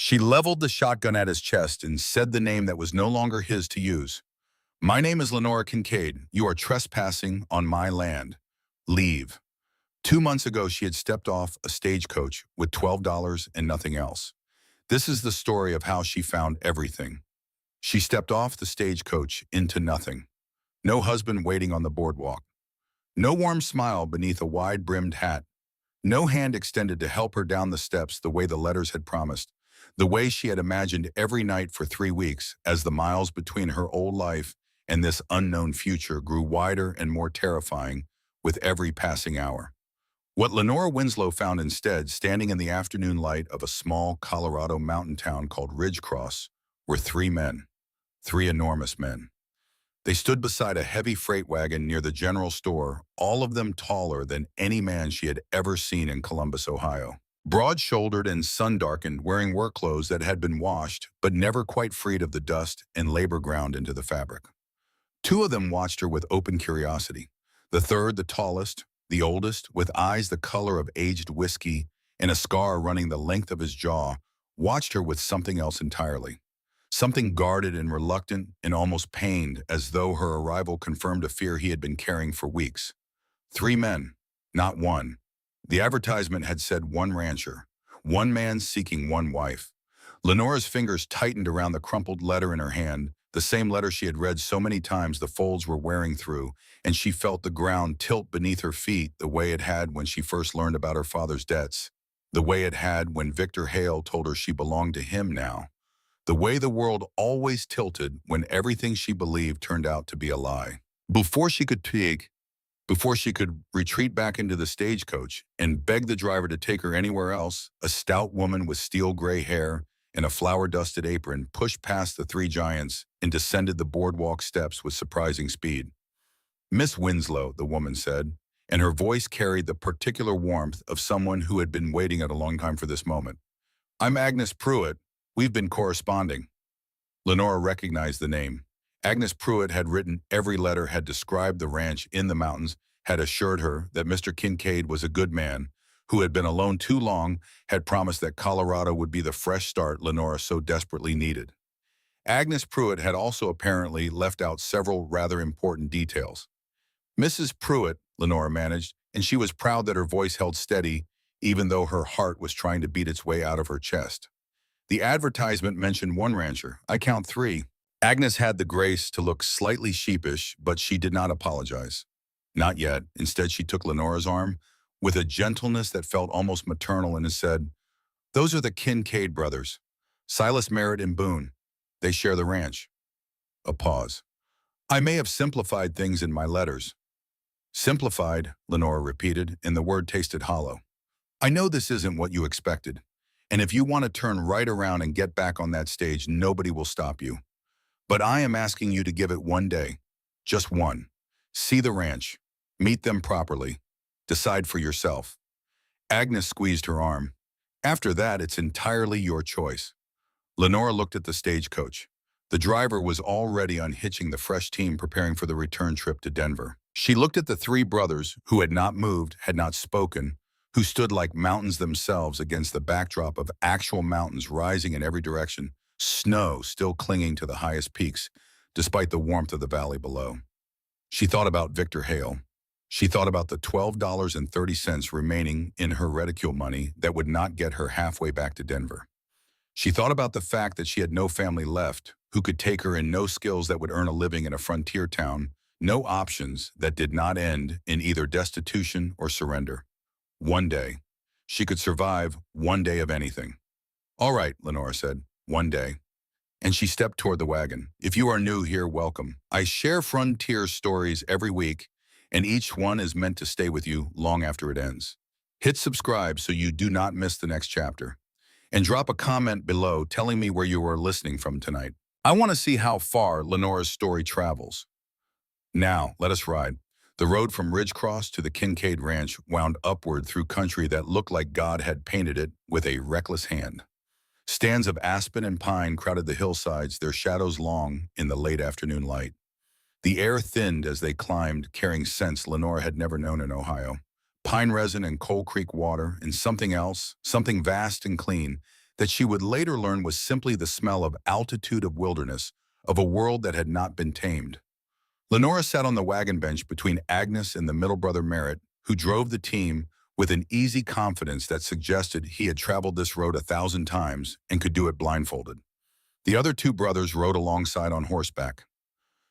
She leveled the shotgun at his chest and said the name that was no longer his to use. "My name is Lenora Kincaid. You are trespassing on my land. Leave." 2 months ago, she had stepped off a stagecoach with $12 and nothing else. This is the story of how she found everything. She stepped off the stagecoach into nothing. No husband waiting on the boardwalk. No warm smile beneath a wide-brimmed hat. No hand extended to help her down the steps the way the letters had promised, the way she had imagined every night for 3 weeks as the miles between her old life and this unknown future grew wider and more terrifying with every passing hour. What Lenora Winslow found instead, standing in the afternoon light of a small Colorado mountain town called Ridgecross, were 3 men, 3 enormous men. They stood beside a heavy freight wagon near the general store, all of them taller than any man she had ever seen in Columbus, Ohio. Broad-shouldered and sun-darkened, wearing work clothes that had been washed but never quite freed of the dust and labor ground into the fabric. 2 of them watched her with open curiosity. The third, the tallest, the oldest, with eyes the color of aged whiskey and a scar running the length of his jaw, watched her with something else entirely. Something guarded and reluctant and almost pained, as though her arrival confirmed a fear he had been carrying for weeks. 3 men, not one. The advertisement had said one rancher, one man seeking one wife. Lenora's fingers tightened around the crumpled letter in her hand, the same letter she had read so many times the folds were wearing through, and she felt the ground tilt beneath her feet the way it had when she first learned about her father's debts, the way it had when Victor Hale told her she belonged to him now, the way the world always tilted when everything she believed turned out to be a lie. Before she could peek, before she could retreat back into the stagecoach and beg the driver to take her anywhere else, a stout woman with steel gray hair and a flour-dusted apron pushed past the 3 giants and descended the boardwalk steps with surprising speed. "Miss Winslow," the woman said, and her voice carried the particular warmth of someone who had been waiting a long time for this moment. "I'm Agnes Pruitt. We've been corresponding." Lenora recognized the name. Agnes Pruitt had written every letter, had described the ranch in the mountains, had assured her that Mr. Kincaid was a good man, who had been alone too long, had promised that Colorado would be the fresh start Lenora so desperately needed. Agnes Pruitt had also apparently left out several rather important details. "Mrs. Pruitt," Lenora managed, and she was proud that her voice held steady, even though her heart was trying to beat its way out of her chest. "The advertisement mentioned one rancher. I count 3. Agnes had the grace to look slightly sheepish, but she did not apologize. Not yet. Instead, she took Lenora's arm with a gentleness that felt almost maternal and said, "Those are the Kincaid brothers, Silas Merritt and Boone. They share the ranch." A pause. "I may have simplified things in my letters." "Simplified," Lenora repeated, and the word tasted hollow. "I know this isn't what you expected. And if you want to turn right around and get back on that stage, nobody will stop you. But I am asking you to give it one day. Just one. See the ranch. Meet them properly. Decide for yourself." Agnes squeezed her arm. "After that, it's entirely your choice." Lenora looked at the stagecoach. The driver was already unhitching the fresh team preparing for the return trip to Denver. She looked at the 3 brothers who had not moved, had not spoken, who stood like mountains themselves against the backdrop of actual mountains rising in every direction, snow still clinging to the highest peaks, despite the warmth of the valley below. She thought about Victor Hale. She thought about the $12.30 remaining in her reticule money that would not get her halfway back to Denver. She thought about the fact that she had no family left who could take her and no skills that would earn a living in a frontier town, no options that did not end in either destitution or surrender. One day. She could survive one day of anything. "All right," Lenora said, "one day." And she stepped toward the wagon. "If you are new here, welcome. I share frontier stories every week, and each one is meant to stay with you long after it ends. Hit subscribe so you do not miss the next chapter. And drop a comment below telling me where you are listening from tonight. I want to see how far Lenora's story travels. Now, let us ride." The road from Ridgecross to the Kincaid Ranch wound upward through country that looked like God had painted it with a reckless hand. Stands of aspen and pine crowded the hillsides, their shadows long in the late afternoon light. The air thinned as they climbed, carrying scents Lenora had never known in Ohio. Pine resin and Coal Creek water, and something else, something vast and clean, that she would later learn was simply the smell of altitude of wilderness, of a world that had not been tamed. Lenora sat on the wagon bench between Agnes and the middle brother Merritt, who drove the team with an easy confidence that suggested he had traveled this road 1,000 times and could do it blindfolded. The other two brothers rode alongside on horseback.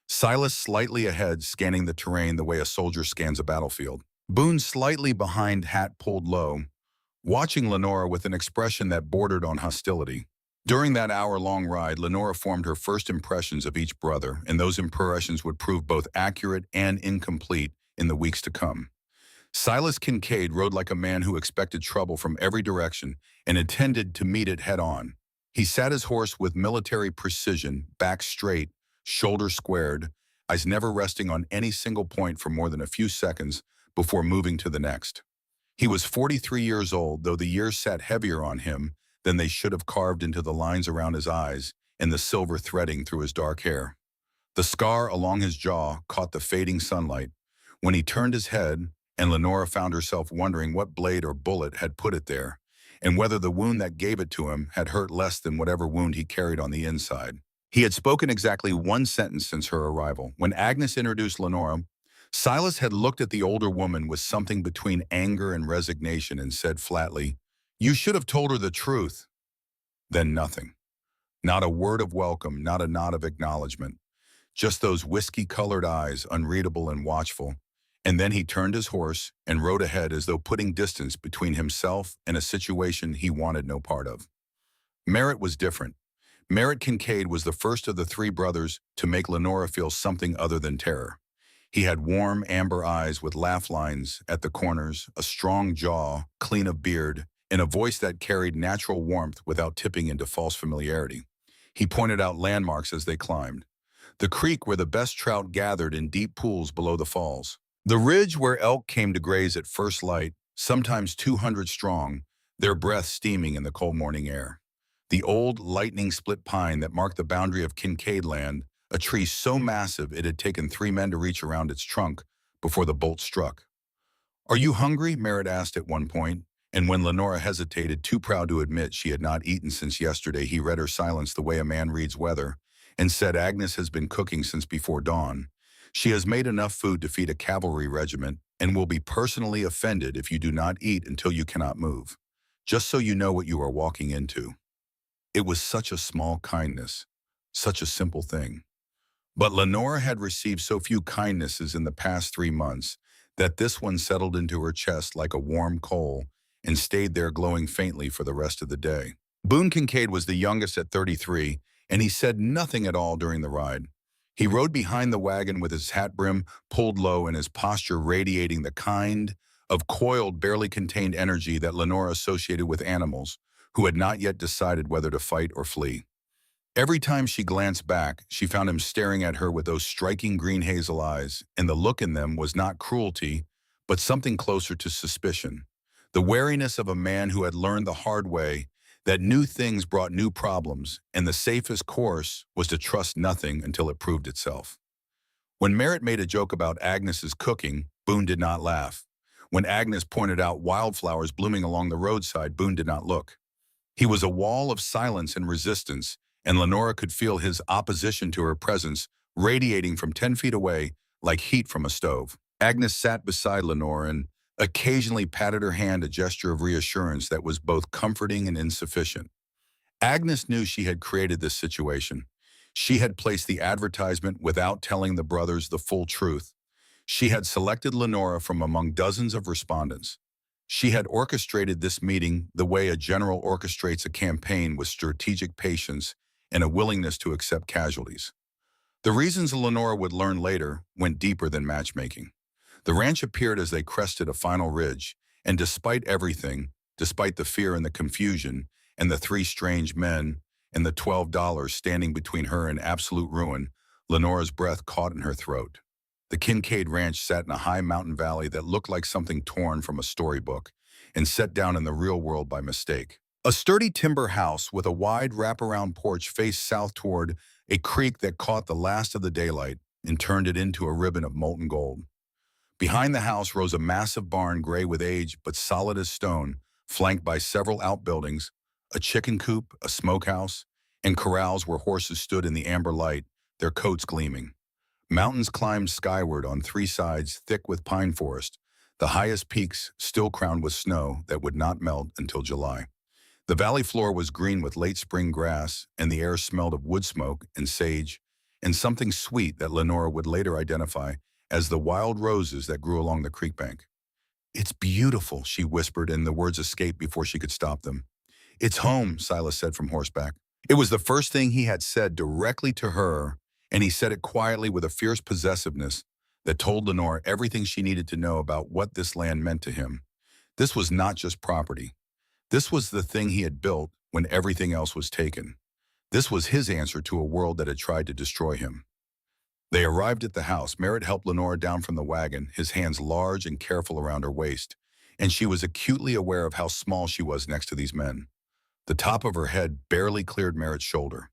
Silas slightly ahead, scanning the terrain the way a soldier scans a battlefield. Boone slightly behind, hat pulled low, watching Lenora with an expression that bordered on hostility. During that hour-long ride, Lenora formed her first impressions of each brother, and those impressions would prove both accurate and incomplete in the weeks to come. Silas Kincaid rode like a man who expected trouble from every direction and intended to meet it head-on. He sat his horse with military precision, back straight, shoulders squared, eyes never resting on any single point for more than a few seconds before moving to the next. He was 43 years old, though the years sat heavier on him than they should have carved into the lines around his eyes and the silver threading through his dark hair. The scar along his jaw caught the fading sunlight when he turned his head, and Lenora found herself wondering what blade or bullet had put it there, and whether the wound that gave it to him had hurt less than whatever wound he carried on the inside. He had spoken exactly one sentence since her arrival. When Agnes introduced Lenora, Silas had looked at the older woman with something between anger and resignation and said flatly, "You should have told her the truth." Then nothing. Not a word of welcome, not a nod of acknowledgement. Just those whiskey-colored eyes, unreadable and watchful. And then he turned his horse and rode ahead as though putting distance between himself and a situation he wanted no part of. Merritt was different. Merritt Kincaid was the first of the three brothers to make Lenora feel something other than terror. He had warm, amber eyes with laugh lines at the corners, a strong jaw, clean of beard, and a voice that carried natural warmth without tipping into false familiarity. He pointed out landmarks as they climbed. The creek where the best trout gathered in deep pools below the falls. The ridge where elk came to graze at first light, sometimes 200 strong, their breath steaming in the cold morning air. The old lightning-split pine that marked the boundary of Kincaid land, a tree so massive it had taken 3 men to reach around its trunk before the bolt struck. "Are you hungry?" Merritt asked at one point, and when Lenora hesitated, too proud to admit she had not eaten since yesterday, he read her silence the way a man reads weather, and said, "Agnes has been cooking since before dawn. She has made enough food to feed a cavalry regiment and will be personally offended if you do not eat until you cannot move. Just so you know what you are walking into." It was such a small kindness, such a simple thing. But Lenora had received so few kindnesses in the past 3 months that this one settled into her chest like a warm coal and stayed there glowing faintly for the rest of the day. Boone Kincaid was the youngest at 33, and he said nothing at all during the ride. He rode behind the wagon with his hat brim pulled low and his posture radiating the kind of coiled, barely contained energy that Lenora associated with animals who had not yet decided whether to fight or flee. Every time she glanced back, she found him staring at her with those striking green hazel eyes, and the look in them was not cruelty, but something closer to suspicion. The wariness of a man who had learned the hard way that new things brought new problems, and the safest course was to trust nothing until it proved itself. When Merritt made a joke about Agnes's cooking, Boone did not laugh. When Agnes pointed out wildflowers blooming along the roadside, Boone did not look. He was a wall of silence and resistance, and Lenora could feel his opposition to her presence radiating from 10 feet away like heat from a stove. Agnes sat beside Lenora and occasionally patted her hand, a gesture of reassurance that was both comforting and insufficient. Agnes knew she had created this situation. She had placed the advertisement without telling the brothers the full truth. She had selected Lenora from among dozens of respondents. She had orchestrated this meeting the way a general orchestrates a campaign, with strategic patience and a willingness to accept casualties. The reasons Lenora would learn later went deeper than matchmaking. The ranch appeared as they crested a final ridge, and despite everything, despite the fear and the confusion, and the 3 strange men, and the $12 standing between her and absolute ruin, Lenora's breath caught in her throat. The Kincaid Ranch sat in a high mountain valley that looked like something torn from a storybook and set down in the real world by mistake. A sturdy timber house with a wide wraparound porch faced south toward a creek that caught the last of the daylight and turned it into a ribbon of molten gold. Behind the house rose a massive barn, gray with age but solid as stone, flanked by several outbuildings, a chicken coop, a smokehouse, and corrals where horses stood in the amber light, their coats gleaming. Mountains climbed skyward on three sides, thick with pine forest, the highest peaks still crowned with snow that would not melt until July. The valley floor was green with late spring grass, and the air smelled of wood smoke and sage, and something sweet that Lenora would later identify as the wild roses that grew along the creek bank. "It's beautiful," she whispered, and the words escaped before she could stop them. "It's home," Silas said from horseback. It was the first thing he had said directly to her, and he said it quietly with a fierce possessiveness that told Lenore everything she needed to know about what this land meant to him. This was not just property. This was the thing he had built when everything else was taken. This was his answer to a world that had tried to destroy him. They arrived at the house. Merritt helped Lenora down from the wagon, his hands large and careful around her waist, and she was acutely aware of how small she was next to these men. The top of her head barely cleared Merritt's shoulder.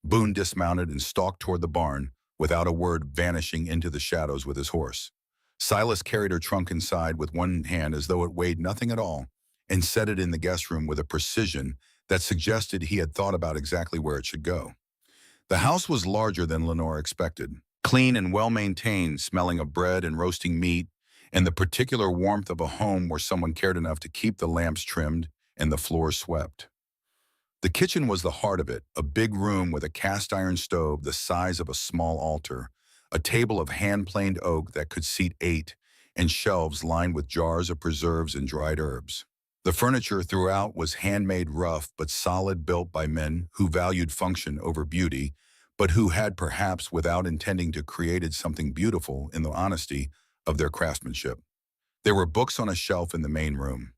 Boone dismounted and stalked toward the barn, without a word vanishing into the shadows with his horse. Silas carried her trunk inside with one hand as though it weighed nothing at all, and set it in the guest room with a precision that suggested he had thought about exactly where it should go. The house was larger than Lenore expected, clean and well-maintained, smelling of bread and roasting meat, and the particular warmth of a home where someone cared enough to keep the lamps trimmed and the floors swept. The kitchen was the heart of it, a big room with a cast-iron stove the size of a small altar, a table of hand-planed oak that could seat 8, and shelves lined with jars of preserves and dried herbs. The furniture throughout was handmade, rough but solid, built by men who valued function over beauty, but who had, perhaps without intending to, created something beautiful in the honesty of their craftsmanship. There were books on a shelf in the main room.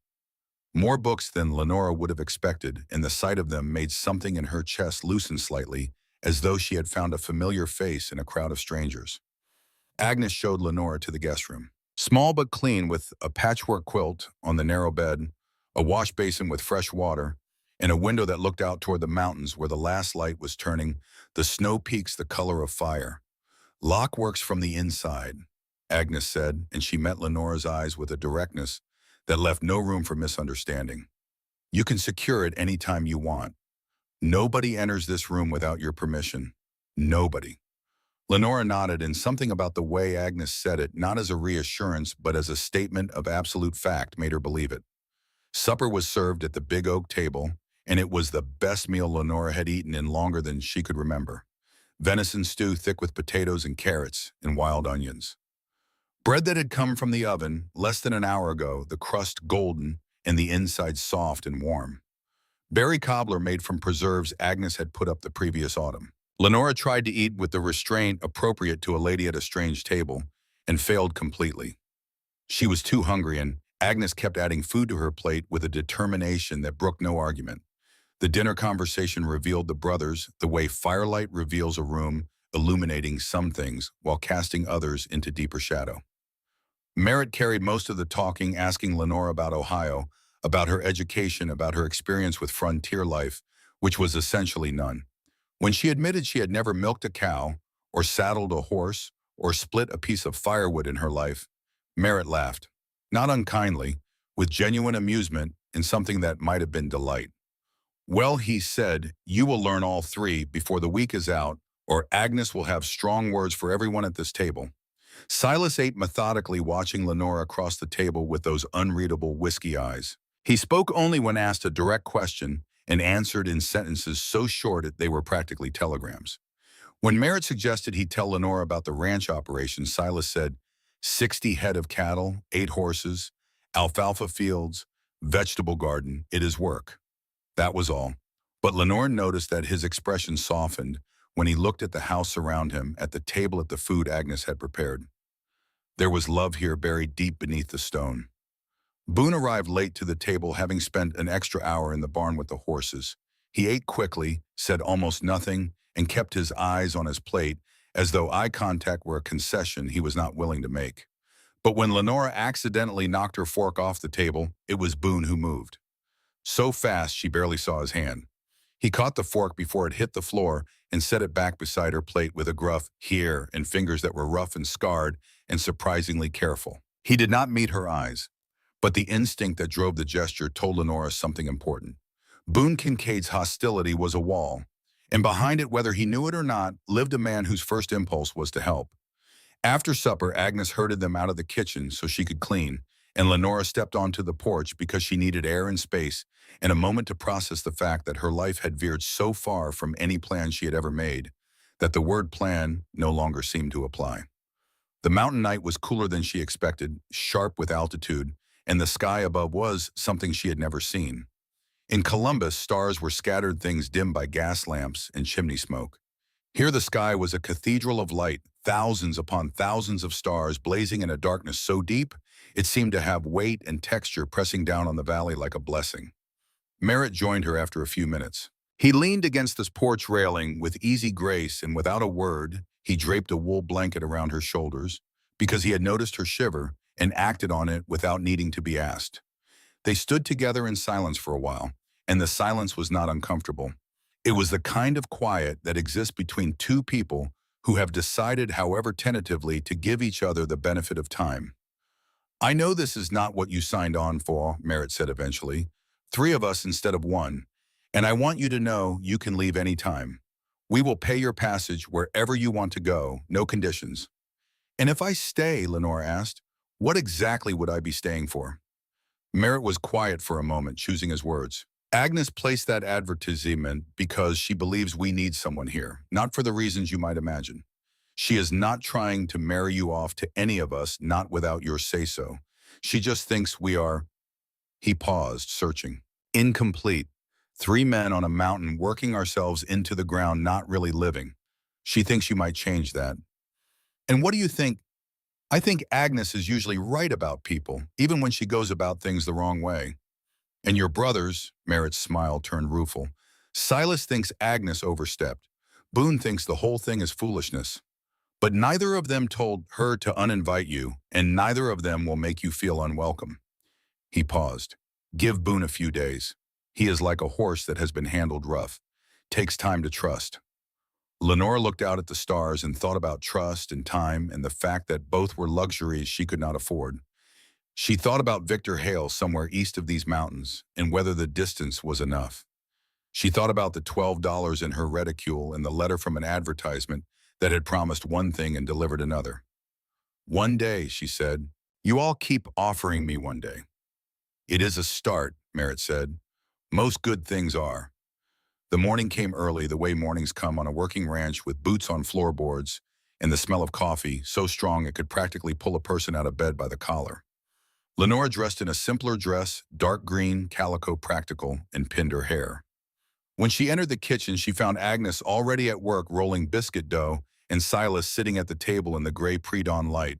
More books than Lenora would have expected, and the sight of them made something in her chest loosen slightly, as though she had found a familiar face in a crowd of strangers. Agnes showed Lenora to the guest room. Small but clean, with a patchwork quilt on the narrow bed, a wash basin with fresh water, and a window that looked out toward the mountains where the last light was turning the snow peaks the color of fire. "Lock works from the inside," Agnes said, and she met Lenora's eyes with a directness that left no room for misunderstanding. "You can secure it any time you want. Nobody enters this room without your permission. Nobody." Lenora nodded, and something about the way Agnes said it, not as a reassurance but as a statement of absolute fact, made her believe it. Supper was served at the big oak table, and it was the best meal Lenora had eaten in longer than she could remember. Venison stew thick with potatoes and carrots and wild onions. Bread that had come from the oven less than an hour ago, the crust golden and the inside soft and warm. Berry cobbler made from preserves Agnes had put up the previous autumn. Lenora tried to eat with the restraint appropriate to a lady at a strange table, and failed completely. She was too hungry, and Agnes kept adding food to her plate with a determination that brooked no argument. The dinner conversation revealed the brothers the way firelight reveals a room, illuminating some things while casting others into deeper shadow. Merritt carried most of the talking, asking Lenora about Ohio, about her education, about her experience with frontier life, which was essentially none. When she admitted she had never milked a cow, or saddled a horse, or split a piece of firewood in her life, Merritt laughed, not unkindly, with genuine amusement and something that might have been delight. "Well," he said, "you will learn all three before the week is out, or Agnes will have strong words for everyone at this table." Silas ate methodically, watching Lenora across the table with those unreadable whiskey eyes. He spoke only when asked a direct question, and answered in sentences so short that they were practically telegrams. When Merritt suggested he tell Lenora about the ranch operation, Silas said, 60 head of cattle, 8 horses, alfalfa fields, vegetable garden, it is work. That was all. But Lenore noticed that his expression softened when he looked at the house around him, at the table, at the food Agnes had prepared. There was love here, buried deep beneath the stone. Boone arrived late to the table, having spent an extra hour in the barn with the horses. He ate quickly, said almost nothing, and kept his eyes on his plate, as though eye contact were a concession he was not willing to make. But when Lenora accidentally knocked her fork off the table, it was Boone who moved. So fast she barely saw his hand. He caught the fork before it hit the floor and set it back beside her plate with a gruff "here" and fingers that were rough and scarred and surprisingly careful. He did not meet her eyes, but the instinct that drove the gesture told Lenora something important. Boone Kincaid's hostility was a wall, and behind it, whether he knew it or not, lived a man whose first impulse was to help. After supper, Agnes herded them out of the kitchen so she could clean, and Lenora stepped onto the porch because she needed air and space and a moment to process the fact that her life had veered so far from any plan she had ever made that the word plan no longer seemed to apply. The mountain night was cooler than she expected, sharp with altitude, and the sky above was something she had never seen. In Columbus, stars were scattered things dimmed by gas lamps and chimney smoke. Here the sky was a cathedral of light, thousands upon thousands of stars blazing in a darkness so deep it seemed to have weight and texture pressing down on the valley like a blessing. Merritt joined her after a few minutes. He leaned against this porch railing with easy grace, and without a word, he draped a wool blanket around her shoulders because he had noticed her shiver and acted on it without needing to be asked. They stood together in silence for a while, and the silence was not uncomfortable. It was the kind of quiet that exists between two people who have decided, however tentatively, to give each other the benefit of time. "I know this is not what you signed on for," Merritt said eventually. "Three of us instead of one. And I want you to know you can leave any time. We will pay your passage wherever you want to go, no conditions." "And if I stay," Lenore asked, "what exactly would I be staying for?" Merritt was quiet for a moment, choosing his words. "Agnes placed that advertisement because she believes we need someone here, not for the reasons you might imagine. She is not trying to marry you off to any of us, not without your say-so. She just thinks we are—" He paused, searching. "Incomplete. Three men on a mountain working ourselves into the ground, not really living. She thinks you might change that." "And what do you think?" "I think Agnes is usually right about people, even when she goes about things the wrong way." "And your brothers," Merritt's smile turned rueful. "Silas thinks Agnes overstepped. Boone thinks the whole thing is foolishness. But neither of them told her to uninvite you, and neither of them will make you feel unwelcome." He paused. "Give Boone a few days. He is like a horse that has been handled rough. Takes time to trust." Lenore looked out at the stars and thought about trust and time and the fact that both were luxuries she could not afford. She thought about Victor Hale somewhere east of these mountains and whether the distance was enough. She thought about the $12 in her reticule and the letter from an advertisement that had promised one thing and delivered another. "One day," she said. "You all keep offering me one day." "It is a start," Merritt said. "Most good things are." The morning came early, the way mornings come on a working ranch, with boots on floorboards and the smell of coffee so strong it could practically pull a person out of bed by the collar. Lenore, dressed in a simpler dress, dark green, calico practical, and pinned her hair. When she entered the kitchen, she found Agnes already at work rolling biscuit dough and Silas sitting at the table in the gray pre-dawn light.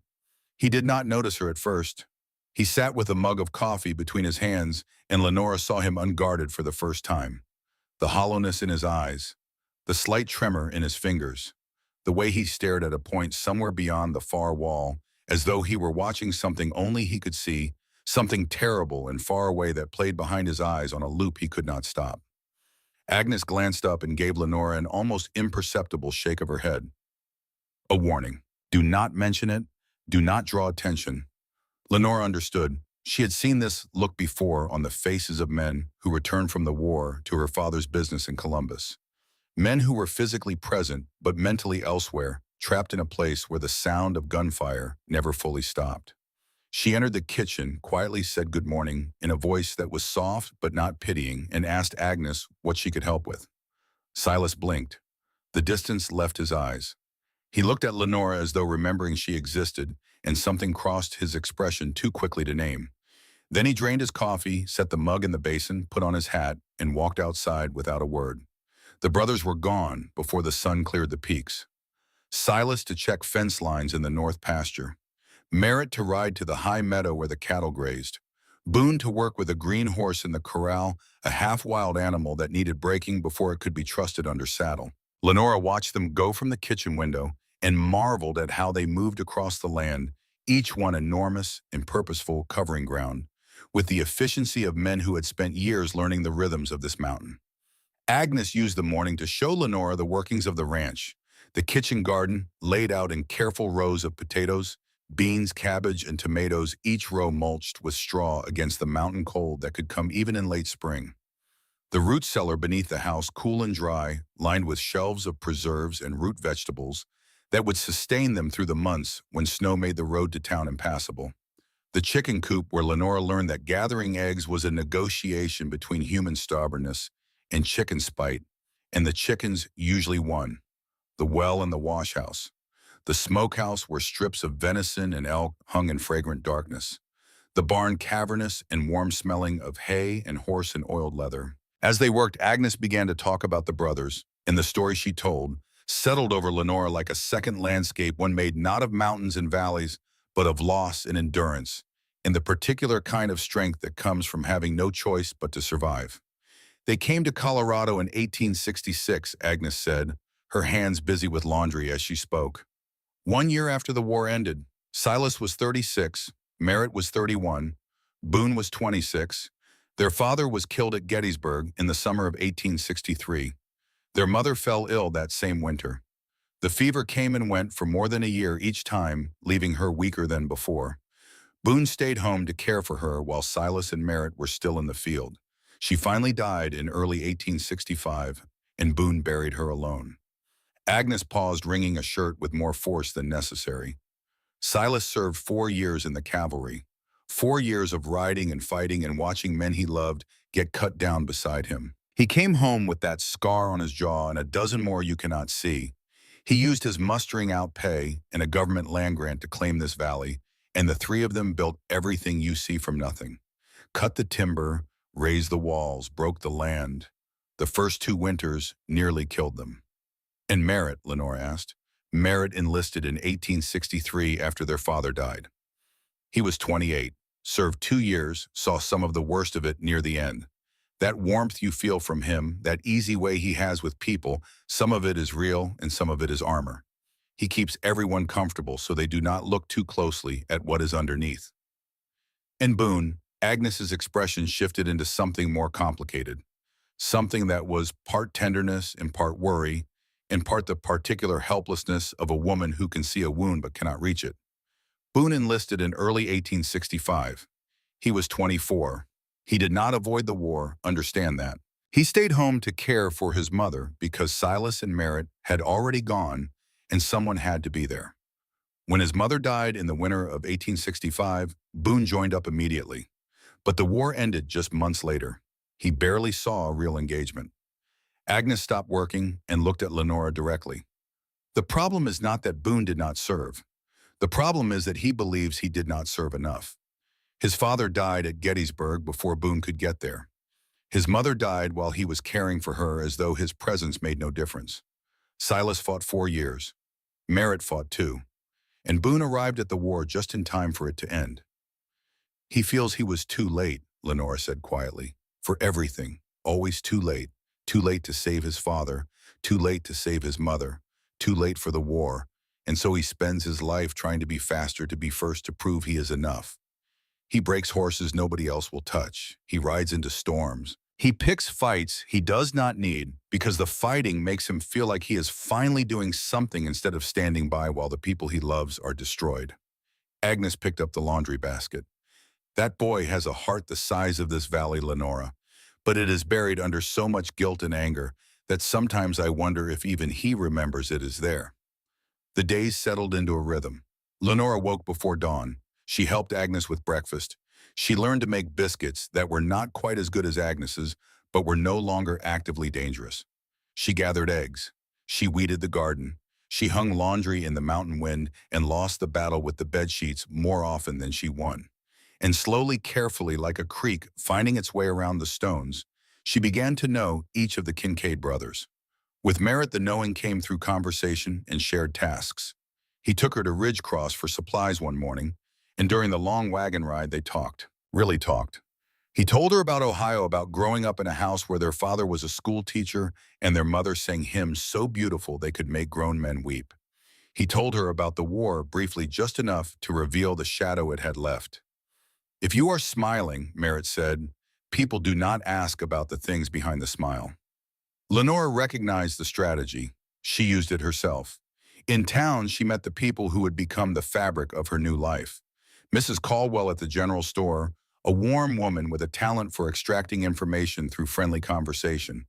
He did not notice her at first. He sat with a mug of coffee between his hands, and Lenora saw him unguarded for the first time. The hollowness in his eyes, the slight tremor in his fingers, the way he stared at a point somewhere beyond the far wall, as though he were watching something only he could see, something terrible and far away that played behind his eyes on a loop he could not stop. Agnes glanced up and gave Lenora an almost imperceptible shake of her head. A warning. Do not mention it. Do not draw attention. Lenora understood. She had seen this look before on the faces of men who returned from the war to her father's business in Columbus. Men who were physically present but mentally elsewhere, trapped in a place where the sound of gunfire never fully stopped. She entered the kitchen, quietly said good morning in a voice that was soft but not pitying, and asked Agnes what she could help with. Silas blinked. The distance left his eyes. He looked at Lenora as though remembering she existed, and something crossed his expression too quickly to name. Then he drained his coffee, set the mug in the basin, put on his hat, and walked outside without a word. The brothers were gone before the sun cleared the peaks. Silas to check fence lines in the north pasture. Merritt to ride to the high meadow where the cattle grazed. Boone to work with a green horse in the corral, a half-wild animal that needed breaking before it could be trusted under saddle. Lenora watched them go from the kitchen window and marveled at how they moved across the land, each one enormous and purposeful covering ground, with the efficiency of men who had spent years learning the rhythms of this mountain. Agnes used the morning to show Lenora the workings of the ranch, the kitchen garden laid out in careful rows of potatoes, beans, cabbage, and tomatoes, each row mulched with straw against the mountain cold that could come even in late spring. The root cellar beneath the house, cool and dry, lined with shelves of preserves and root vegetables that would sustain them through the months when snow made the road to town impassable. The chicken coop where Lenora learned that gathering eggs was a negotiation between human stubbornness and chicken spite, and the chickens usually won. The well and the wash house. The smokehouse where strips of venison and elk hung in fragrant darkness. The barn cavernous and warm-smelling of hay and horse and oiled leather. As they worked, Agnes began to talk about the brothers, and the story she told settled over Lenora like a second landscape, one made not of mountains and valleys, but of loss and endurance, and the particular kind of strength that comes from having no choice but to survive. They came to Colorado in 1866, Agnes said, her hands busy with laundry as she spoke. 1 year after the war ended, Silas was 36, Merritt was 31, Boone was 26. Their father was killed at Gettysburg in the summer of 1863. Their mother fell ill that same winter. The fever came and went for more than a year each time, leaving her weaker than before. Boone stayed home to care for her while Silas and Merritt were still in the field. She finally died in early 1865, and Boone buried her alone. Agnes paused, wringing a shirt with more force than necessary. Silas served 4 years in the cavalry, 4 years of riding and fighting and watching men he loved get cut down beside him. He came home with that scar on his jaw and a dozen more you cannot see. He used his mustering out pay and a government land grant to claim this valley, and the three of them built everything you see from nothing. Cut the timber, raised the walls, broke the land. The first 2 winters nearly killed them. And Merritt, Lenore asked. Merritt enlisted in 1863 after their father died. He was 28, served 2 years, saw some of the worst of it near the end. That warmth you feel from him, that easy way he has with people, some of it is real and some of it is armor. He keeps everyone comfortable so they do not look too closely at what is underneath. In Boone, Agnes's expression shifted into something more complicated, something that was part tenderness and part worry, in part the particular helplessness of a woman who can see a wound but cannot reach it. Boone enlisted in early 1865. He was 24. He did not avoid the war, understand that. He stayed home to care for his mother because Silas and Merritt had already gone and someone had to be there. When his mother died in the winter of 1865, Boone joined up immediately. But the war ended just months later. He barely saw a real engagement. Agnes stopped working and looked at Lenora directly. The problem is not that Boone did not serve. The problem is that he believes he did not serve enough. His father died at Gettysburg before Boone could get there. His mother died while he was caring for her as though his presence made no difference. Silas fought 4 years. Merritt fought 2. And Boone arrived at the war just in time for it to end. He feels he was too late, Lenora said quietly. For everything, always too late. Too late to save his father, too late to save his mother, too late for the war, and so he spends his life trying to be faster, to be first, to prove he is enough. He breaks horses nobody else will touch. He rides into storms. He picks fights he does not need because the fighting makes him feel like he is finally doing something instead of standing by while the people he loves are destroyed. Agnes picked up the laundry basket. That boy has a heart the size of this valley, Lenora, but it is buried under so much guilt and anger that sometimes I wonder if even he remembers it is there. The days settled into a rhythm. Lenora woke before dawn. She helped Agnes with breakfast. She learned to make biscuits that were not quite as good as Agnes's, but were no longer actively dangerous. She gathered eggs. She weeded the garden. She hung laundry in the mountain wind and lost the battle with the bedsheets more often than she won. And slowly, carefully, like a creek finding its way around the stones, she began to know each of the Kincaid brothers. With Merritt, the knowing came through conversation and shared tasks. He took her to Ridgecross for supplies one morning, and during the long wagon ride they talked, really talked. He told her about Ohio, about growing up in a house where their father was a school teacher and their mother sang hymns so beautiful they could make grown men weep. He told her about the war briefly, just enough to reveal the shadow it had left. If you are smiling, Merritt said, people do not ask about the things behind the smile. Lenora recognized the strategy. She used it herself. In town, she met the people who would become the fabric of her new life. Mrs. Caldwell at the general store, a warm woman with a talent for extracting information through friendly conversation.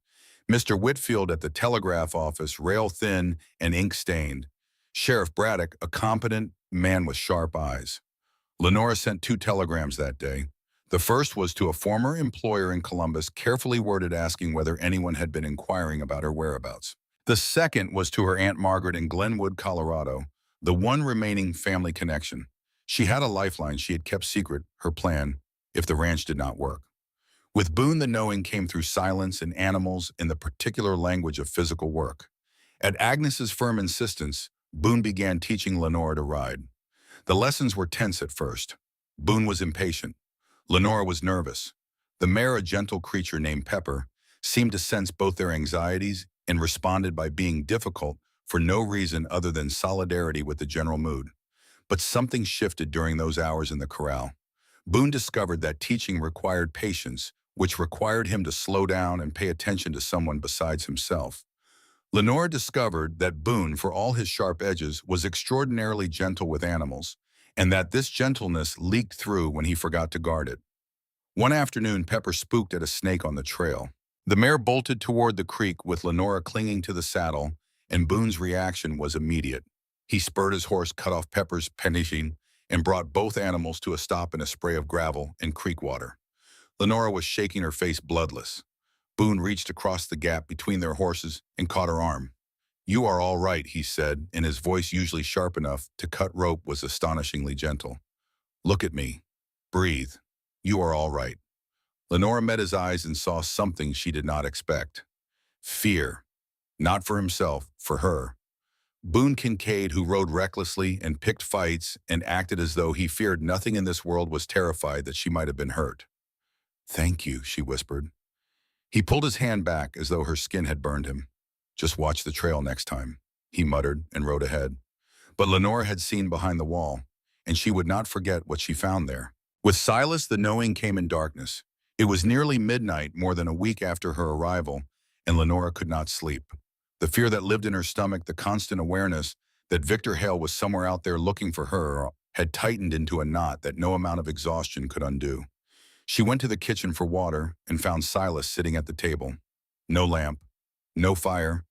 Mr. Whitfield at the telegraph office, rail-thin and ink-stained. Sheriff Braddock, a competent man with sharp eyes. Lenora sent 2 telegrams that day. The first was to a former employer in Columbus, carefully worded asking whether anyone had been inquiring about her whereabouts. The second was to her Aunt Margaret in Glenwood, Colorado, the one remaining family connection. She had a lifeline she had kept secret, her plan, if the ranch did not work. With Boone, the knowing came through silence and animals in the particular language of physical work. At Agnes's firm insistence, Boone began teaching Lenora to ride. The lessons were tense at first. Boone was impatient. Lenora was nervous. The mare, a gentle creature named Pepper, seemed to sense both their anxieties and responded by being difficult for no reason other than solidarity with the general mood. But something shifted during those hours in the corral. Boone discovered that teaching required patience, which required him to slow down and pay attention to someone besides himself. Lenora discovered that Boone, for all his sharp edges, was extraordinarily gentle with animals, and that this gentleness leaked through when he forgot to guard it. One afternoon, Pepper spooked at a snake on the trail. The mare bolted toward the creek with Lenora clinging to the saddle, and Boone's reaction was immediate. He spurred his horse, cut off Pepper's penishing, and brought both animals to a stop in a spray of gravel and creek water. Lenora was shaking, her face bloodless. Boone reached across the gap between their horses and caught her arm. "You are all right," he said, and his voice, usually sharp enough to cut rope, was astonishingly gentle. "Look at me. Breathe. You are all right." Lenora met his eyes and saw something she did not expect. Fear. Not for himself, for her. Boone Kincaid, who rode recklessly and picked fights and acted as though he feared nothing in this world, was terrified that she might have been hurt. "Thank you," she whispered. He pulled his hand back as though her skin had burned him. "Just watch the trail next time," he muttered and rode ahead. But Lenora had seen behind the wall, and she would not forget what she found there. With Silas, the knowing came in darkness. It was nearly midnight, more than a week after her arrival, and Lenora could not sleep. The fear that lived in her stomach, the constant awareness that Victor Hale was somewhere out there looking for her, had tightened into a knot that no amount of exhaustion could undo. She went to the kitchen for water and found Silas sitting at the table. No lamp, no fire,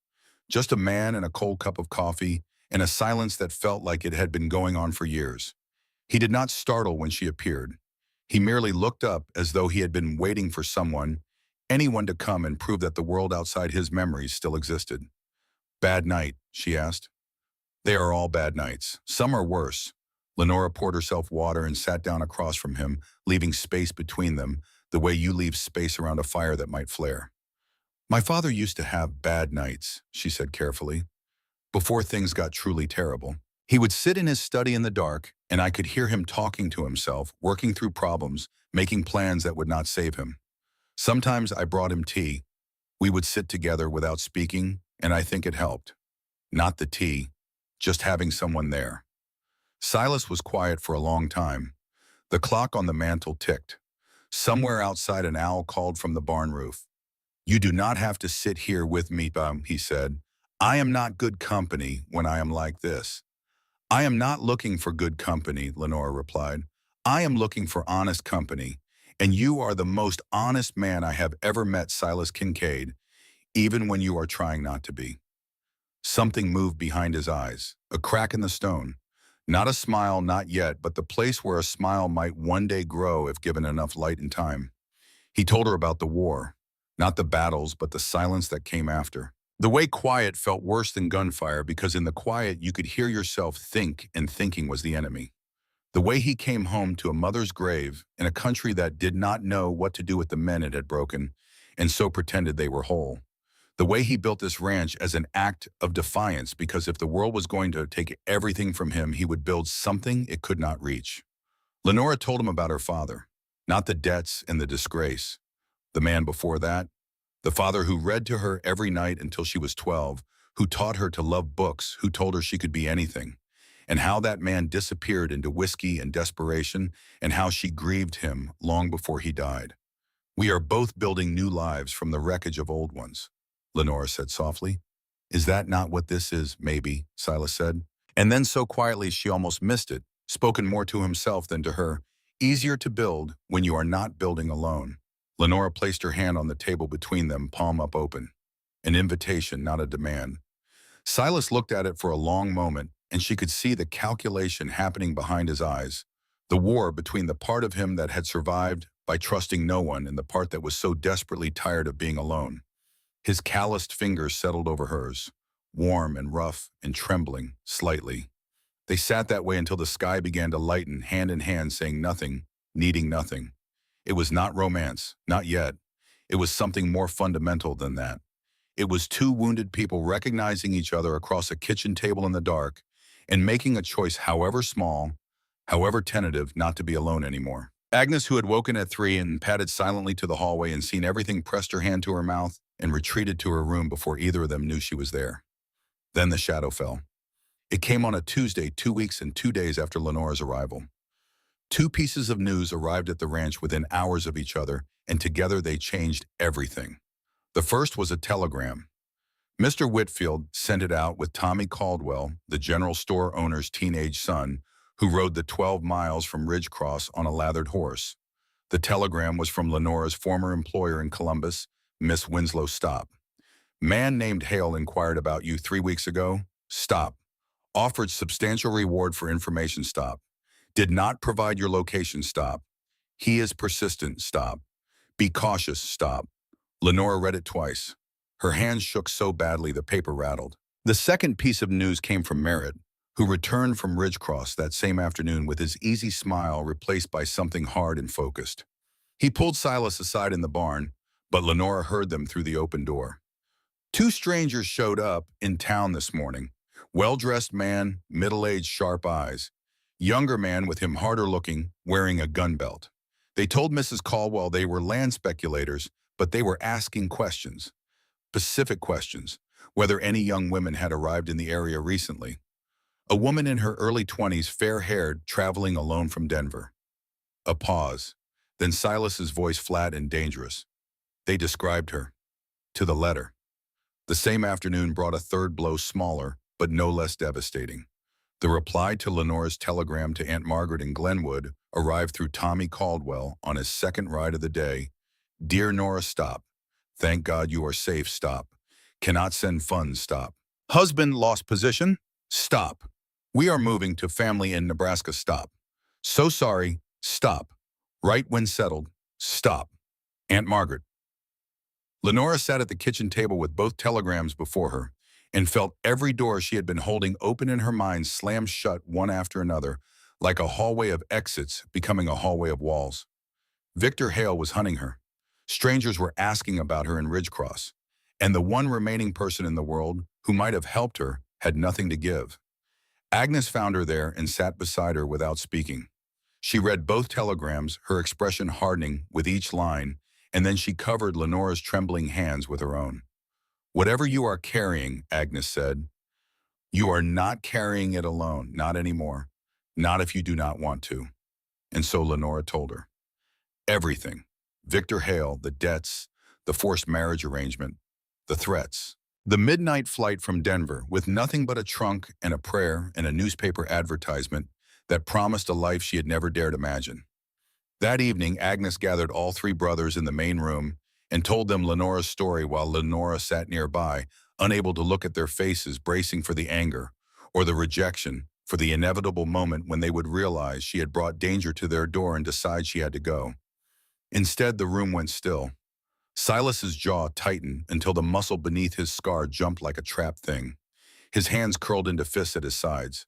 just a man and a cold cup of coffee, and a silence that felt like it had been going on for years. He did not startle when she appeared. He merely looked up as though he had been waiting for someone, anyone, to come and prove that the world outside his memories still existed. "Bad night?" she asked. "They are all bad nights. Some are worse." Lenora poured herself water and sat down across from him, leaving space between them, the way you leave space around a fire that might flare. "My father used to have bad nights," she said carefully, "before things got truly terrible. He would sit in his study in the dark, and I could hear him talking to himself, working through problems, making plans that would not save him. Sometimes I brought him tea. We would sit together without speaking, and I think it helped. Not the tea, just having someone there." Silas was quiet for a long time. The clock on the mantel ticked. Somewhere outside, an owl called from the barn roof. "You do not have to sit here with me," he said. "I am not good company when I am like this." "I am not looking for good company," Lenora replied. "I am looking for honest company, and you are the most honest man I have ever met, Silas Kincaid, even when you are trying not to be." Something moved behind his eyes, a crack in the stone. Not a smile, not yet, but the place where a smile might one day grow if given enough light and time. He told her about the war, not the battles, but the silence that came after. The way quiet felt worse than gunfire, because in the quiet you could hear yourself think, and thinking was the enemy. The way he came home to a mother's grave in a country that did not know what to do with the men it had broken, and so pretended they were whole. The way he built this ranch as an act of defiance, because if the world was going to take everything from him, he would build something it could not reach. Lenora told him about her father, not the debts and the disgrace. The man before that, the father who read to her every night until she was 12, who taught her to love books, who told her she could be anything, and how that man disappeared into whiskey and desperation, and how she grieved him long before he died. "We are both building new lives from the wreckage of old ones," Lenora said softly. "Is that not what this is?" "Maybe," Silas said. And then so quietly she almost missed it, spoken more to himself than to her, Easier to build when you are not building alone. Lenora placed her hand on the table between them, palm up open. An invitation, not a demand. Silas looked at it for a long moment, and she could see the calculation happening behind his eyes. The war between the part of him that had survived by trusting no one and the part that was so desperately tired of being alone. His calloused fingers settled over hers, warm and rough and trembling, slightly. They sat that way until the sky began to lighten, hand in hand, saying nothing, needing nothing. It was not romance, not yet. It was something more fundamental than that. It was two wounded people recognizing each other across a kitchen table in the dark and making a choice, however small, however tentative, not to be alone anymore. Agnes, who had woken at 3 and padded silently to the hallway and seen everything, pressed her hand to her mouth and retreated to her room before either of them knew she was there. Then the shadow fell. It came on a Tuesday, 2 weeks and 2 days after Lenora's arrival. Two pieces of news arrived at the ranch within hours of each other, and together they changed everything. The first was a telegram. Mr. Whitfield sent it out with Tommy Caldwell, the general store owner's teenage son, who rode the 12 miles from Ridgecross on a lathered horse. The telegram was from Lenora's former employer in Columbus, Miss Winslow Stop. Man named Hale inquired about you 3 weeks ago. Stop. Offered substantial reward for information. Stop. Did not provide your location. Stop. He is persistent. Stop. Be cautious. Stop. Lenora read it twice. Her hands shook so badly the paper rattled. The second piece of news came from Merritt, who returned from Ridgecross that same afternoon with his easy smile replaced by something hard and focused. He pulled Silas aside in the barn, but Lenora heard them through the open door. Two strangers showed up in town this morning. Well-dressed man, middle-aged, sharp eyes. Younger man with him, harder looking, wearing a gun belt. They told Mrs. Caldwell they were land speculators, but they were asking questions. Specific questions. Whether any young women had arrived in the area recently. A woman in her early 20s, fair-haired, traveling alone from Denver. A pause. Then Silas's voice, flat and dangerous. They described her. To the letter. The same afternoon brought a third blow, smaller, but no less devastating. The reply to Lenora's telegram to Aunt Margaret in Glenwood arrived through Tommy Caldwell on his second ride of the day. Dear Nora, stop. Thank God you are safe. Stop. Cannot send funds. Stop. Husband lost position. Stop. We are moving to family in Nebraska. Stop. So sorry. Stop. Right when settled. Stop. Aunt Margaret. Lenora sat at the kitchen table with both telegrams before her and felt every door she had been holding open in her mind slam shut one after another, like a hallway of exits becoming a hallway of walls. Victor Hale was hunting her. Strangers were asking about her in Ridgecross, and the one remaining person in the world who might have helped her had nothing to give. Agnes found her there and sat beside her without speaking. She read both telegrams, her expression hardening with each line, and then she covered Lenora's trembling hands with her own. Whatever you are carrying, Agnes said, you are not carrying it alone, not anymore, not if you do not want to. And so Lenora told her. Everything. Victor Hale, the debts, the forced marriage arrangement, the threats. The midnight flight from Denver with nothing but a trunk and a prayer and a newspaper advertisement that promised a life she had never dared imagine. That evening, Agnes gathered all three brothers in the main room and told them Lenora's story while Lenora sat nearby, unable to look at their faces, bracing for the anger or the rejection, for the inevitable moment when they would realize she had brought danger to their door and decide she had to go. Instead, the room went still. Silas's jaw tightened until the muscle beneath his scar jumped like a trapped thing. His hands curled into fists at his sides.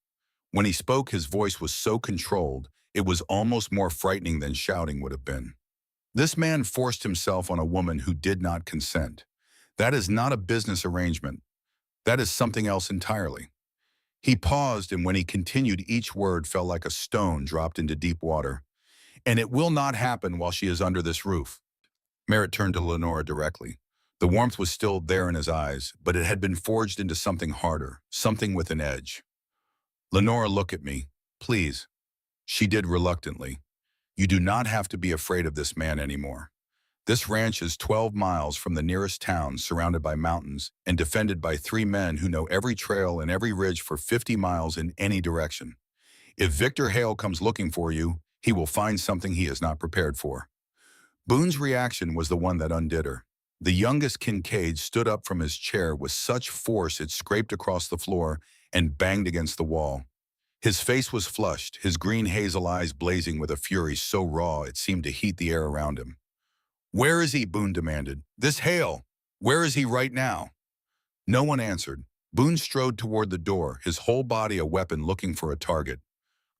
When he spoke, his voice was so controlled, it was almost more frightening than shouting would have been. This man forced himself on a woman who did not consent. That is not a business arrangement. That is something else entirely. He paused, and when he continued, each word fell like a stone dropped into deep water. And it will not happen while she is under this roof. Merritt turned to Lenora directly. The warmth was still there in his eyes, but it had been forged into something harder, something with an edge. Lenora, look at me, please. She did reluctantly. You do not have to be afraid of this man anymore. This ranch is 12 miles from the nearest town, surrounded by mountains and defended by 3 men who know every trail and every ridge for 50 miles in any direction. If Victor Hale comes looking for you, He will find something he is not prepared for. Boone's reaction was the one that undid her. The youngest Kincaid stood up from his chair with such force it scraped across the floor and banged against the wall. His face was flushed, his green hazel eyes blazing with a fury so raw it seemed to heat the air around him. "Where is he?" Boone demanded. "This Hale! Where is he right now?" No one answered. Boone strode toward the door, his whole body a weapon looking for a target.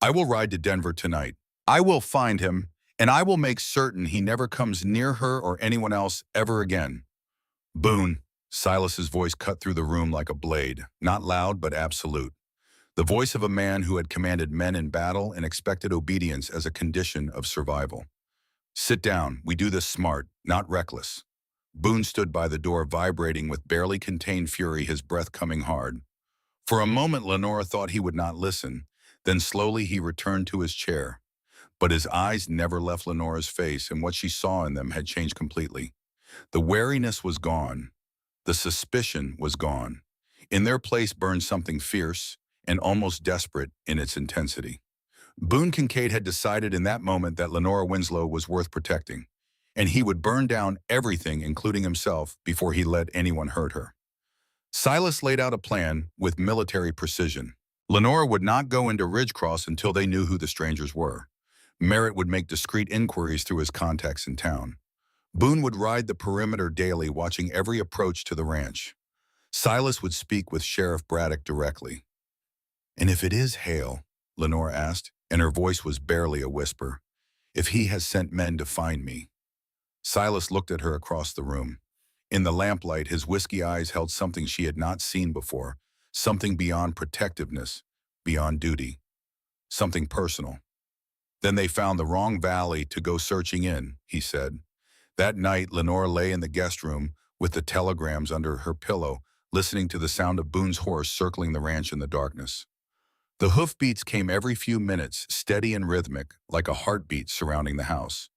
"I will ride to Denver tonight. I will find him, and I will make certain he never comes near her or anyone else ever again." "Boone," Silas's voice cut through the room like a blade, not loud but absolute. The voice of a man who had commanded men in battle and expected obedience as a condition of survival. "Sit down. We do this smart, not reckless." Boone stood by the door, vibrating with barely contained fury, his breath coming hard. For a moment, Lenora thought he would not listen. Then slowly he returned to his chair. But his eyes never left Lenora's face, and what she saw in them had changed completely. The wariness was gone. The suspicion was gone. In their place burned something fierce and almost desperate in its intensity. Boone Kincaid had decided in that moment that Lenora Winslow was worth protecting, and he would burn down everything, including himself, before he let anyone hurt her. Silas laid out a plan with military precision. Lenora would not go into Ridgecross until they knew who the strangers were. Merritt would make discreet inquiries through his contacts in town. Boone would ride the perimeter daily, watching every approach to the ranch. Silas would speak with Sheriff Braddock directly. "And if it is Hale," Lenora asked, and her voice was barely a whisper, "if he has sent men to find me." Silas looked at her across the room. In the lamplight, his whiskey eyes held something she had not seen before, something beyond protectiveness, beyond duty, something personal. "Then they found the wrong valley to go searching in," he said. That night, Lenora lay in the guest room with the telegrams under her pillow, listening to the sound of Boone's horse circling the ranch in the darkness. The hoofbeats came every few minutes, steady and rhythmic, like a heartbeat surrounding the house.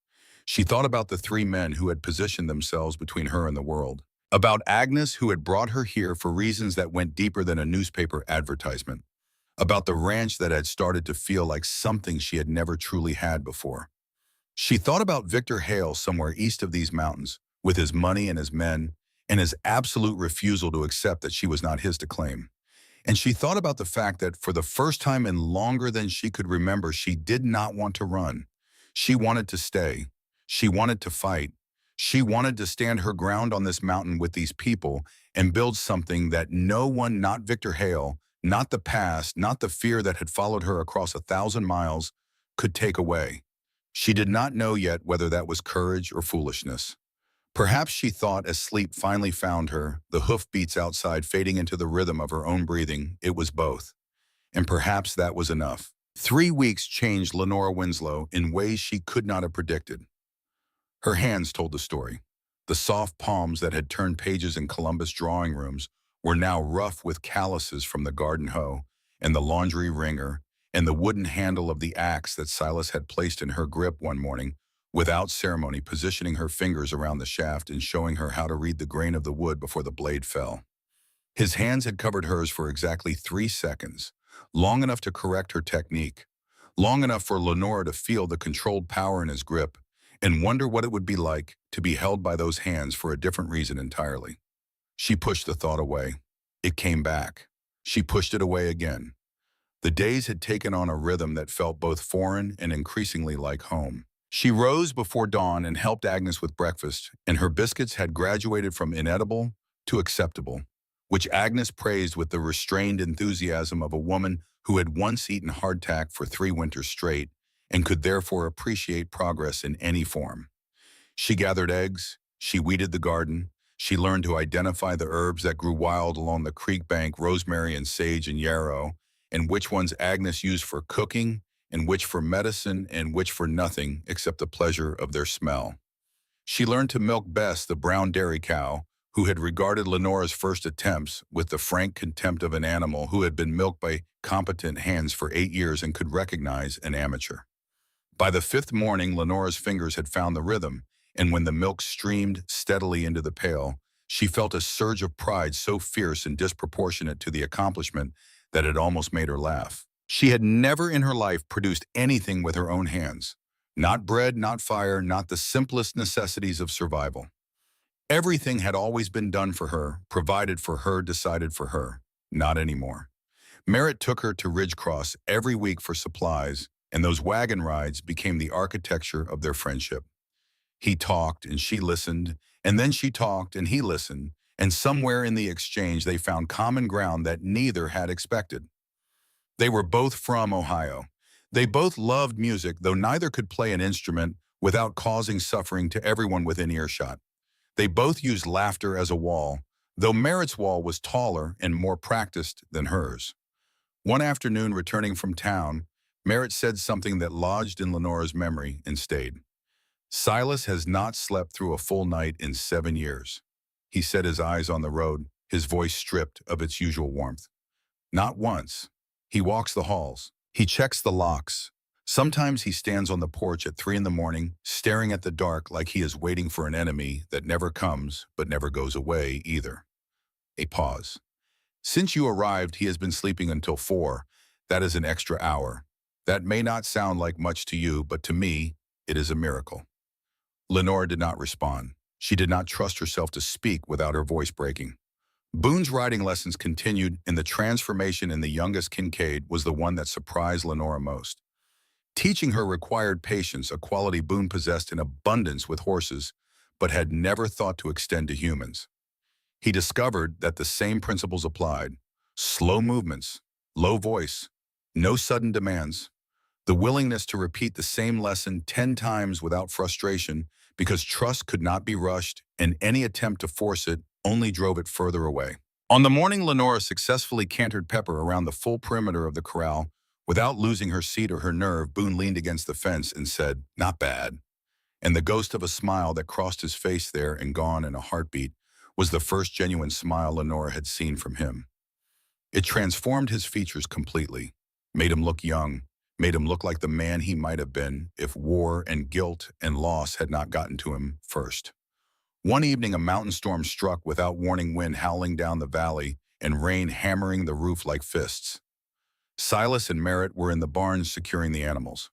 She thought about the three men who had positioned themselves between her and the world. About Agnes, who had brought her here for reasons that went deeper than a newspaper advertisement. About the ranch that had started to feel like something she had never truly had before. She thought about Victor Hale somewhere east of these mountains, with his money and his men, and his absolute refusal to accept that she was not his to claim. And she thought about the fact that for the first time in longer than she could remember, she did not want to run. She wanted to stay. She wanted to fight. She wanted to stand her ground on this mountain with these people and build something that no one, not Victor Hale, not the past, not the fear that had followed her across 1,000 miles, could take away. She did not know yet whether that was courage or foolishness. Perhaps she thought as sleep finally found her, the hoofbeats outside fading into the rhythm of her own breathing, it was both. And perhaps that was enough. 3 weeks changed Lenora Winslow in ways she could not have predicted. Her hands told the story. The soft palms that had turned pages in Columbus drawing rooms were now rough with calluses from the garden hoe and the laundry wringer and the wooden handle of the axe that Silas had placed in her grip one morning, without ceremony, positioning her fingers around the shaft and showing her how to read the grain of the wood before the blade fell. His hands had covered hers for exactly 3 seconds, long enough to correct her technique, long enough for Lenora to feel the controlled power in his grip and wonder what it would be like to be held by those hands for a different reason entirely. She pushed the thought away. It came back. She pushed it away again. The days had taken on a rhythm that felt both foreign and increasingly like home. She rose before dawn and helped Agnes with breakfast, and her biscuits had graduated from inedible to acceptable, which Agnes praised with the restrained enthusiasm of a woman who had once eaten hardtack for 3 winters straight and could therefore appreciate progress in any form. She gathered eggs, she weeded the garden, she learned to identify the herbs that grew wild along the creek bank, rosemary and sage and yarrow, and which ones Agnes used for cooking, and which for medicine, and which for nothing except the pleasure of their smell. She learned to milk Bess, the brown dairy cow, who had regarded Lenora's first attempts with the frank contempt of an animal who had been milked by competent hands for 8 years and could recognize an amateur. By the 5th morning, Lenora's fingers had found the rhythm, and when the milk streamed steadily into the pail, she felt a surge of pride so fierce and disproportionate to the accomplishment that it almost made her laugh. She had never in her life produced anything with her own hands. Not bread, not fire, not the simplest necessities of survival. Everything had always been done for her, provided for her, decided for her. Not anymore. Merritt took her to Ridgecross every week for supplies, and those wagon rides became the architecture of their friendship. He talked and she listened, and then she talked and he listened, and somewhere in the exchange they found common ground that neither had expected. They were both from Ohio. They both loved music, though neither could play an instrument without causing suffering to everyone within earshot. They both used laughter as a wall, though Merritt's wall was taller and more practiced than hers. One afternoon, returning from town, Merritt said something that lodged in Lenora's memory and stayed. Silas has not slept through a full night in 7 years. He set his eyes on the road, his voice stripped of its usual warmth. Not once. He walks the halls. He checks the locks. Sometimes he stands on the porch at 3 in the morning, staring at the dark like he is waiting for an enemy that never comes but never goes away either. A pause. Since you arrived, he has been sleeping until 4. That is an extra hour. That may not sound like much to you, but to me, it is a miracle. Lenora did not respond. She did not trust herself to speak without her voice breaking. Boone's riding lessons continued, and the transformation in the youngest Kincaid was the one that surprised Lenora most. Teaching her required patience, a quality Boone possessed in abundance with horses, but had never thought to extend to humans. He discovered that the same principles applied. Slow movements, low voice, no sudden demands. The willingness to repeat the same lesson 10 times without frustration because trust could not be rushed, and any attempt to force it only drove it further away. On the morning Lenora successfully cantered Pepper around the full perimeter of the corral, without losing her seat or her nerve, Boone leaned against the fence and said, "Not bad." And the ghost of a smile that crossed his face there and gone in a heartbeat was the first genuine smile Lenora had seen from him. It transformed his features completely, made him look young, made him look like the man he might have been if war and guilt and loss had not gotten to him first. One evening, a mountain storm struck without warning, wind howling down the valley and rain hammering the roof like fists. Silas and Merritt were in the barns securing the animals.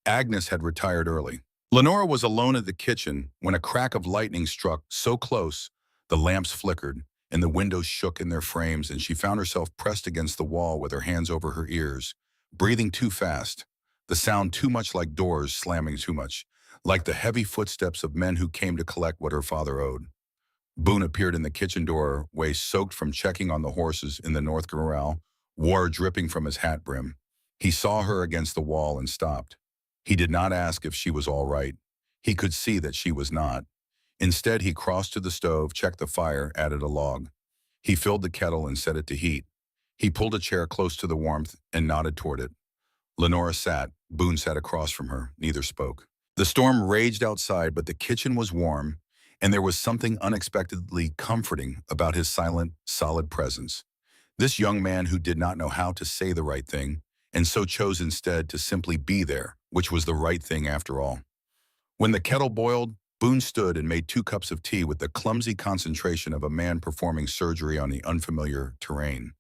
Agnes had retired early. Lenora was alone at the kitchen when a crack of lightning struck so close the lamps flickered and the windows shook in their frames, and she found herself pressed against the wall with her hands over her ears, breathing too fast, the sound too much like doors slamming too much, like the heavy footsteps of men who came to collect what her father owed. Boone appeared in the kitchen doorway, soaked from checking on the horses in the north corral, water dripping from his hat brim. He saw her against the wall and stopped. He did not ask if she was all right. He could see that she was not. Instead, he crossed to the stove, checked the fire, added a log. He filled the kettle and set it to heat. He pulled a chair close to the warmth and nodded toward it. Lenora sat. Boone sat across from her. Neither spoke. The storm raged outside, but the kitchen was warm, and there was something unexpectedly comforting about his silent, solid presence. This young man who did not know how to say the right thing, and so chose instead to simply be there, which was the right thing after all. When the kettle boiled, Boone stood and made 2 cups of tea with the clumsy concentration of a man performing surgery on the unfamiliar terrain.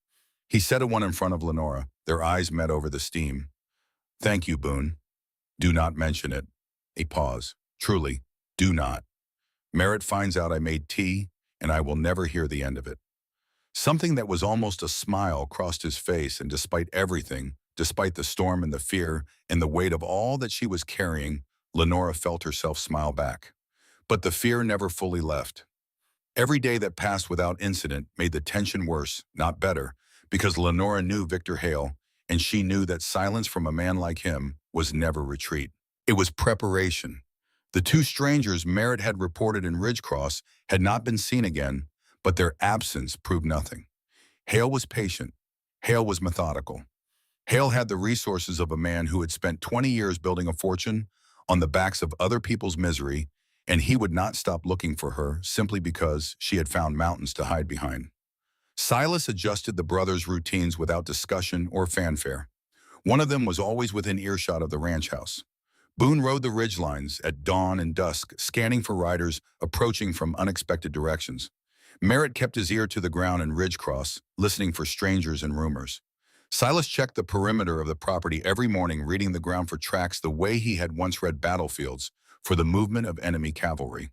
He set one in front of Lenora. Their eyes met over the steam. "Thank you, Boone. Do not mention it." A pause. "Truly, do not. Merritt finds out I made tea, and I will never hear the end of it." Something that was almost a smile crossed his face, and despite everything, despite the storm and the fear and the weight of all that she was carrying, Lenora felt herself smile back. But the fear never fully left. Every day that passed without incident made the tension worse, not better, because Lenora knew Victor Hale, and she knew that silence from a man like him was never retreat. It was preparation. The 2 strangers Merritt had reported in Ridgecross had not been seen again, but their absence proved nothing. Hale was patient. Hale was methodical. Hale had the resources of a man who had spent 20 years building a fortune on the backs of other people's misery, and he would not stop looking for her simply because she had found mountains to hide behind. Silas adjusted the brothers' routines without discussion or fanfare. One of them was always within earshot of the ranch house. Boone rode the ridgelines at dawn and dusk, scanning for riders approaching from unexpected directions. Merritt kept his ear to the ground in Ridgecross, listening for strangers and rumors. Silas checked the perimeter of the property every morning, reading the ground for tracks the way he had once read battlefields for the movement of enemy cavalry.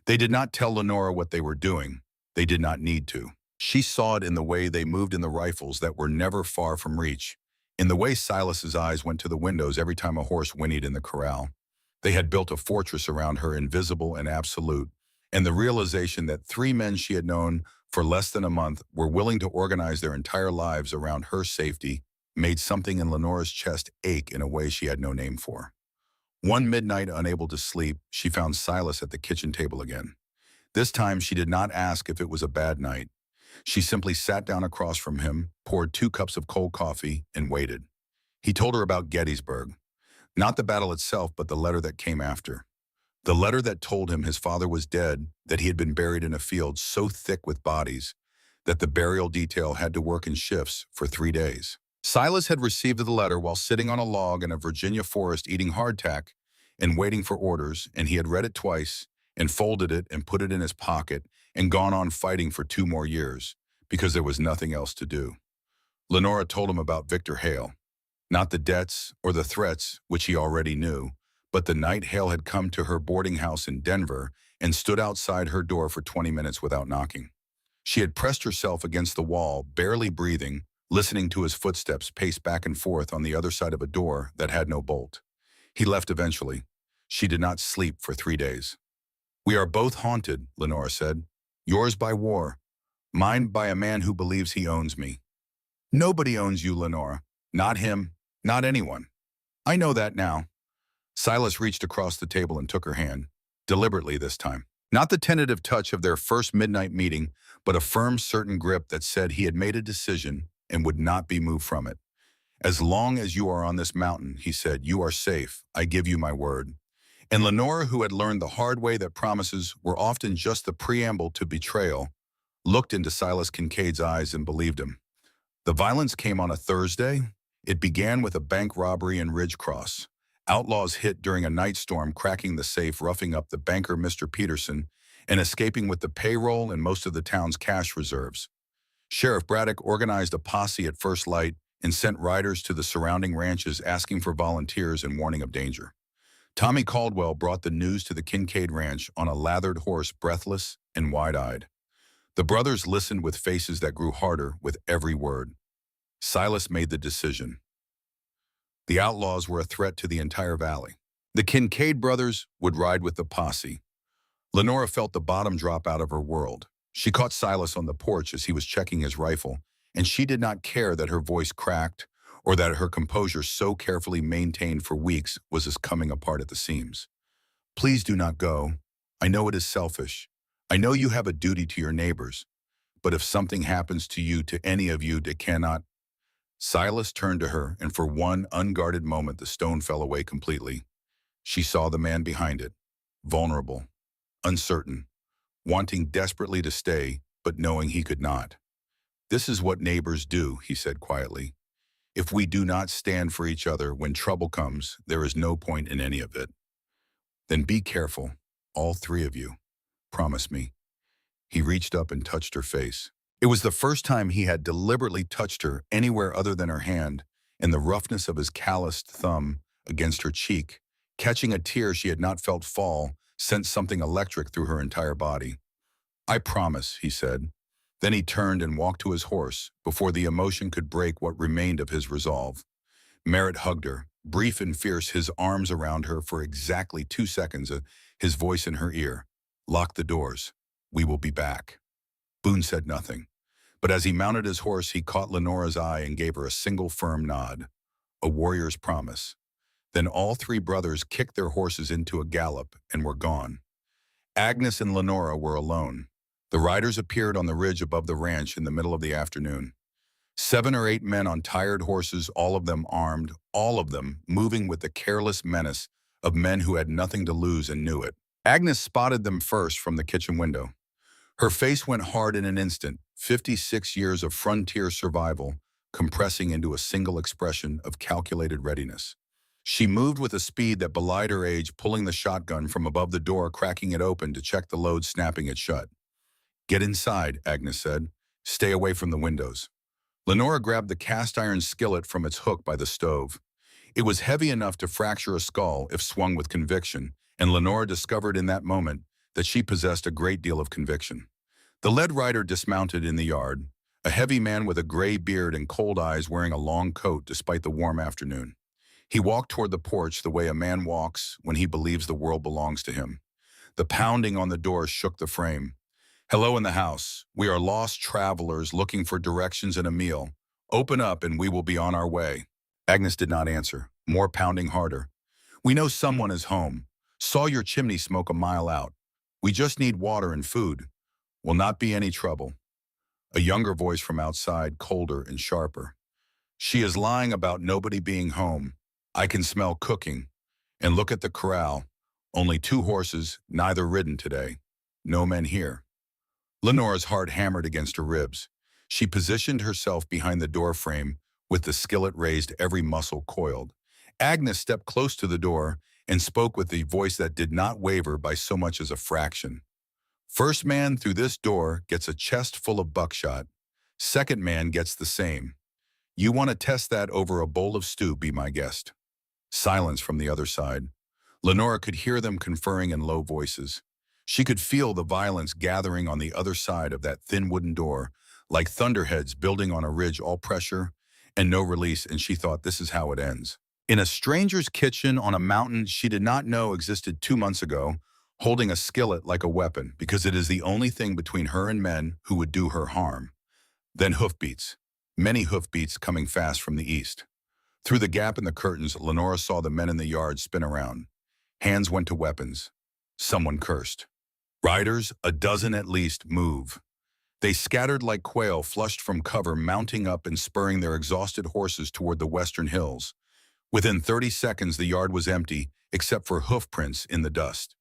They did not tell Lenora what they were doing. They did not need to. She saw it in the way they moved in the rifles that were never far from reach, in the way Silas's eyes went to the windows every time a horse whinnied in the corral. They had built a fortress around her, invisible and absolute, and the realization that three men she had known for less than a month were willing to organize their entire lives around her safety made something in Lenora's chest ache in a way she had no name for. One midnight, unable to sleep, she found Silas at the kitchen table again. This time, she did not ask if it was a bad night. She simply sat down across from him, poured 2 cups of cold coffee, and waited. He told her about Gettysburg. Not the battle itself, but the letter that came after. The letter that told him his father was dead, that he had been buried in a field so thick with bodies that the burial detail had to work in shifts for 3 days. Silas had received the letter while sitting on a log in a Virginia forest eating hardtack and waiting for orders, and he had read it twice and folded it and put it in his pocket and gone on fighting for 2 more years because there was nothing else to do. Lenora told him about Victor Hale, not the debts or the threats, which he already knew, but the night Hale had come to her boarding house in Denver and stood outside her door for 20 minutes without knocking. She had pressed herself against the wall, barely breathing, listening to his footsteps pace back and forth on the other side of a door that had no bolt. He left eventually. She did not sleep for 3 days. "We are both haunted," Lenora said. "Yours by war, mine by a man who believes he owns me." "Nobody owns you, Lenora. Not him, not anyone. I know that now." Silas reached across the table and took her hand, deliberately this time. Not the tentative touch of their first midnight meeting, but a firm, certain grip that said he had made a decision and would not be moved from it. "As long as you are on this mountain," he said, "you are safe. I give you my word." And Lenora, who had learned the hard way that promises were often just the preamble to betrayal, looked into Silas Kincaid's eyes and believed him. The violence came on a Thursday. It began with a bank robbery in Ridgecross. Outlaws hit during a night storm, cracking the safe, roughing up the banker Mr. Peterson, and escaping with the payroll and most of the town's cash reserves. Sheriff Braddock organized a posse at first light and sent riders to the surrounding ranches asking for volunteers and warning of danger. Tommy Caldwell brought the news to the Kincaid Ranch on a lathered horse, breathless and wide-eyed. The brothers listened with faces that grew harder with every word. Silas made the decision. The outlaws were a threat to the entire valley. The Kincaid brothers would ride with the posse. Lenora felt the bottom drop out of her world. She caught Silas on the porch as he was checking his rifle, and she did not care that her voice cracked or that her composure, so carefully maintained for weeks, was as coming apart at the seams. "Please do not go. I know it is selfish. I know you have a duty to your neighbors. But if something happens to you, to any of you, that cannot—" Silas turned to her, and for one unguarded moment the stone fell away completely. She saw the man behind it, vulnerable, uncertain, wanting desperately to stay, but knowing he could not. "This is what neighbors do," he said quietly. "If we do not stand for each other when trouble comes, there is no point in any of it. Then be careful, all three of you. Promise me." He reached up and touched her face. It was the first time he had deliberately touched her anywhere other than her hand, and the roughness of his calloused thumb against her cheek, catching a tear she had not felt fall, sent something electric through her entire body. "I promise," he said. Then he turned and walked to his horse before the emotion could break what remained of his resolve. Merritt hugged her, brief and fierce, his arms around her for exactly 2 seconds, his voice in her ear. "Lock the doors. We will be back." Boone said nothing, but as he mounted his horse, he caught Lenora's eye and gave her a single firm nod, a warrior's promise. Then all three brothers kicked their horses into a gallop and were gone. Agnes and Lenora were alone. The riders appeared on the ridge above the ranch in the middle of the afternoon. 7 or 8 men on tired horses, all of them armed, all of them moving with the careless menace of men who had nothing to lose and knew it. Agnes spotted them first from the kitchen window. Her face went hard in an instant, 56 years of frontier survival compressing into a single expression of calculated readiness. She moved with a speed that belied her age, pulling the shotgun from above the door, cracking it open to check the load, snapping it shut. "Get inside," Agnes said. "Stay away from the windows." Lenora grabbed the cast-iron skillet from its hook by the stove. It was heavy enough to fracture a skull if swung with conviction, and Lenora discovered in that moment that she possessed a great deal of conviction. The lead rider dismounted in the yard, a heavy man with a gray beard and cold eyes wearing a long coat despite the warm afternoon. He walked toward the porch the way a man walks when he believes the world belongs to him. The pounding on the door shook the frame. "Hello in the house. We are lost travelers looking for directions and a meal. Open up and we will be on our way." Agnes did not answer, more pounding harder. "We know someone is home. Saw your chimney smoke a mile out. We just need water and food. Will not be any trouble." A younger voice from outside, colder and sharper. "She is lying about nobody being home. I can smell cooking. And look at the corral. Only 2 horses, neither ridden today. No men here." Lenora's heart hammered against her ribs. She positioned herself behind the door frame, with the skillet raised, every muscle coiled. Agnes stepped close to the door and spoke with a voice that did not waver by so much as a fraction. "First man through this door gets a chest full of buckshot. Second man gets the same. You want to test that over a bowl of stew, be my guest." Silence from the other side. Lenora could hear them conferring in low voices. She could feel the violence gathering on the other side of that thin wooden door, like thunderheads building on a ridge, all pressure and no release, and she thought, this is how it ends. In a stranger's kitchen on a mountain she did not know existed 2 months ago, holding a skillet like a weapon, because it is the only thing between her and men who would do her harm. Then hoofbeats, many hoofbeats coming fast from the east. Through the gap in the curtains, Lenora saw the men in the yard spin around. Hands went to weapons. Someone cursed. Riders, a dozen at least, move. They scattered like quail flushed from cover, mounting up and spurring their exhausted horses toward the western hills. Within 30 seconds, the yard was empty, except for hoof prints in the dust.